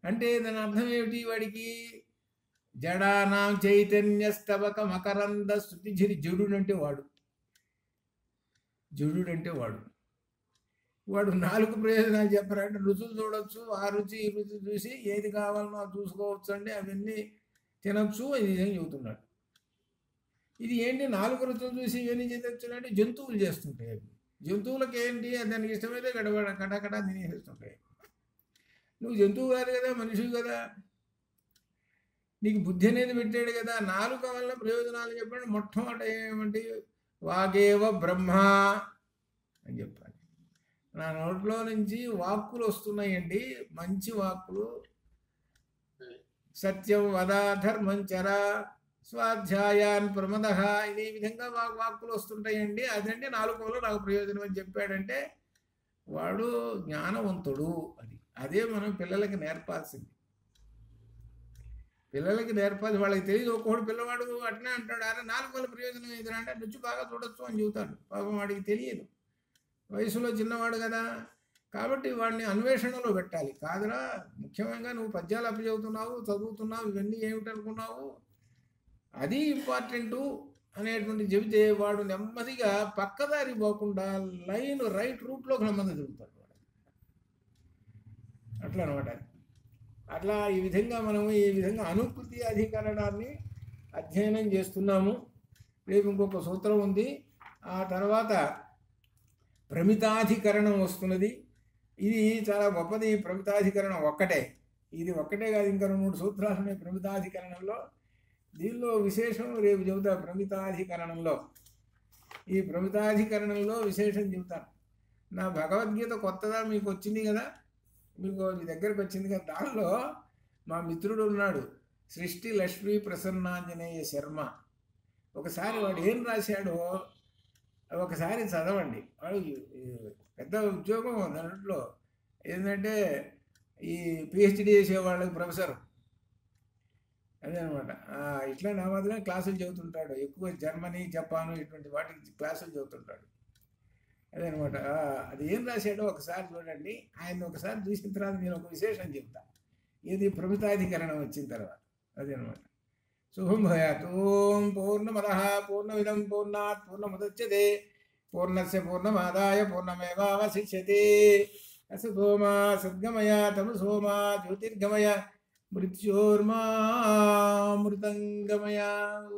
అంటే దాని అర్థం ఏమిటి? వాడికి జడానాం చైతన్యస్తవక మకరంద శృతిఝరి. జడుడంటే వాడు, జడుడంటే వాడు. వాడు 4 ప్రయోజనాలు చెప్పారంటే రుచులు చూడొచ్చు, ఆ రుచి ఈ రుచి చూసి ఏది కావాలనో చూసుకోవచ్చు అండి, అవన్నీ తినొచ్చు ఇది ఏం చెబుతున్నాడు. ఇది ఏంటి 4 రుచులు చూసి ఇవన్నీ చేయొచ్చు అంటే జంతువులు చేస్తుంటాయి. అవి జంతువులకి ఏంటి దానికి ఇష్టమైతే కటకట తినేస్తుంటాయి. నువ్వు జంతువు కాదు కదా, మనిషివి కదా, నీకు బుద్ధి అనేది పెట్టాడు కదా. 4 వల్ల ప్రయోజనాలు చెప్పండి. మొట్టమొదట ఏమంటే వాగేవ బ్రహ్మ అని చెప్పాలి. నా నోట్లో నుంచి వాక్కులు వస్తున్నాయండి, మంచి వాక్కులు. సత్యం వద, ధర్మం చర, స్వాధ్యాయాన్ ప్రమద, ఇదే విధంగా వాక్కులు వస్తుంటాయండి. అదంటే 4 వల్ల నాకు ప్రయోజనం అని చెప్పాడంటే వాడు జ్ఞానవంతుడు. అదే మనం పిల్లలకి నేర్పాల్సింది. పిల్లలకి నేర్పాలి, వాళ్ళకి తెలియదు. ఒక్కొక్కడు పిల్లవాడు అట్నే అంటాడు, అరే 4 వల్ల ప్రయోజనం ఏదైనా అంటే రుచి బాగా చూడొచ్చు అని చెబుతాడు. పాపం వాడికి తెలియదు, వయసులో చిన్నవాడు కదా. కాబట్టి వాడిని అన్వేషణలో పెట్టాలి. కాదురా, ముఖ్యంగా నువ్వు పద్యాలు అప్పచెబుతున్నావు, చదువుతున్నావు, ఇవన్నీ ఏమిటనుకున్నావు, అది ఇంపార్టెంటు అనేటువంటి చెబితే వాడు నెమ్మదిగా పక్కదారి పోకుండా లైన్ రైట్ రూట్లోకి నెమ్మది తిరుగుతాడు వాడు. అట్లా అనమాట. అట్లా ఈ విధంగా మనము ఈ విధంగా అనుకృతి అధికరణాన్ని అధ్యయనం చేస్తున్నాము. రేపు ఇంకొక సూత్రం ఉంది. ఆ తర్వాత ప్రమితాధికరణం వస్తున్నది. ఇది చాలా గొప్పది. ప్రమితాధికరణం ఒక్కటే, ఇది ఒక్కటే కాదు, ఇంకా 2-3 సూత్రాలు ఉన్నాయి ప్రమితాధికరణంలో. దీనిలో విశేషం రేపు చెబుతా. ప్రమితాధికరణంలో, ఈ ప్రమితాధికరణంలో విశేషం చెబుతాను. నా భగవద్గీత కొత్తగా మీకు వచ్చింది కదా, మీకు మీ దగ్గరకు వచ్చింది కదా, దానిలో మా మిత్రుడు ఉన్నాడు సృష్టి లక్ష్మీ ప్రసన్నాంజనేయ శర్మ. ఒకసారి వాడు ఏం రాశాడో ఒకసారి చదవండి. వాడు పెద్ద ఉద్యోగం దాంట్లో ఏంటంటే ఈ పిహెచ్డి చేసేవాళ్ళకి ప్రొఫెసర్, అదే అనమాట. ఇట్లా నా మాదిరిగా క్లాసులు చెబుతుంటాడు. ఎక్కువ జర్మనీ, జపాను ఇటువంటి వాటికి క్లాసులు చెబుతుంటాడు. అదే అనమాట. అది ఏం రాశాడో ఒకసారి చూడండి. ఆయన ఒకసారి చూసిన తర్వాత నేను ఒక విశేషం చెప్తా, ఇది ప్రమితాధికరణం వచ్చిన తర్వాత. అదే అనమాట. శుభం భయాత్. ఓం పూర్ణమదః పూర్ణమిదం పూర్ణాత్ పూర్ణముదచ్యతే పూర్ణస్య పూర్ణమాదాయ పూర్ణమేవావశిష్యతే. అసతోమా సద్గమయ తమసోమా జ్యోతిర్గమయ మృత్యోర్మామృతంగమయ.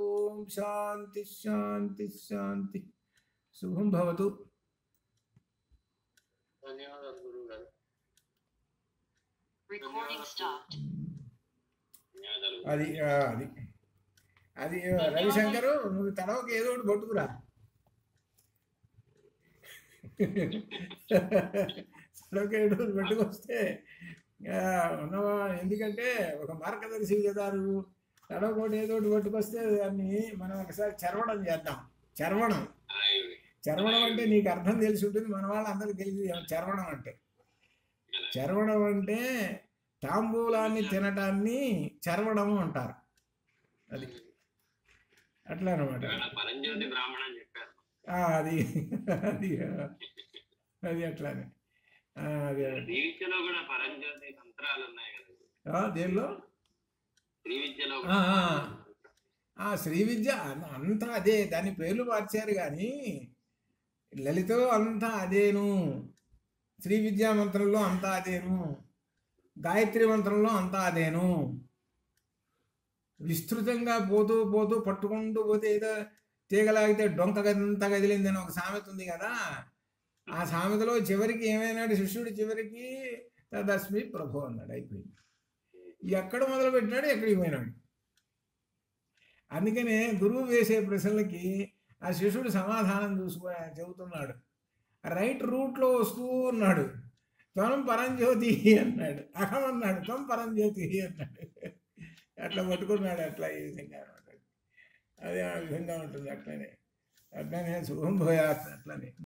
ఓం శాంతి శాంతి శాంతి. శుభం భవతు. ధన్యవాదాలు గురువు గారు. అది అది అది రవిశంకరు, నువ్వు తడవకి ఏదో ఒకటి పట్టుకురా. తడవకి ఏదో ఒకటి పట్టుకొస్తే ఉన్నవా. ఎందుకంటే ఒక మార్గదర్శి కదా నువ్వు. తడవకోటి ఏదో ఒకటి పట్టుకొస్తే దాన్ని మనం ఒకసారి చరవడం చేద్దాం. చరవడం అంటే నీకు అర్థం తెలిసి ఉంటుంది, మన వాళ్ళందరికీ తెలిసి. చరవడం అంటే తాంబూలాన్ని తినటాన్ని చరవడము అంటారు. అది అట్లా అనమాట. అది అది అది అట్లానే. దేనిలో శ్రీ విద్య అంతా అదే, దాని పేర్లు మార్చారు కానీ లలితో అంతా అదేను. శ్రీ విద్యా మంత్రంలో అంతా అదేను, గాయత్రి మంత్రంలో అంతా అదేను. విస్తృతంగా పోతూ పోతూ పట్టుకుంటూ పోతే ఏదో తీగలాగితే డొంక గదంతా కదిలిందని ఒక సామెత ఉంది కదా. ఆ సామెతలో చివరికి ఏమైనాడు శిష్యుడు, చివరికి తదస్మి ప్రభు అన్నాడు. అయిపోయింది. ఎక్కడ మొదలు పెట్టినాడు, ఎక్కడికి పోయినాడు. అందుకనే గురువు వేసే ప్రశ్నలకి ఆ శిష్యుడు సమాధానం చెబుతున్నాడు. రైట్ రూట్లో వస్తూ ఉన్నాడు. త్వం పరంజ్యోతి అన్నాడు, అహం అన్నాడు, త్వం పరంజ్యోతి అన్నాడు. అట్లా పట్టుకున్నాడు. అట్లా ఈ విధంగా అనమాట. అదే ఆ విధంగా ఉంటుంది. అట్లనే శుభం భూయాత్. అట్లనే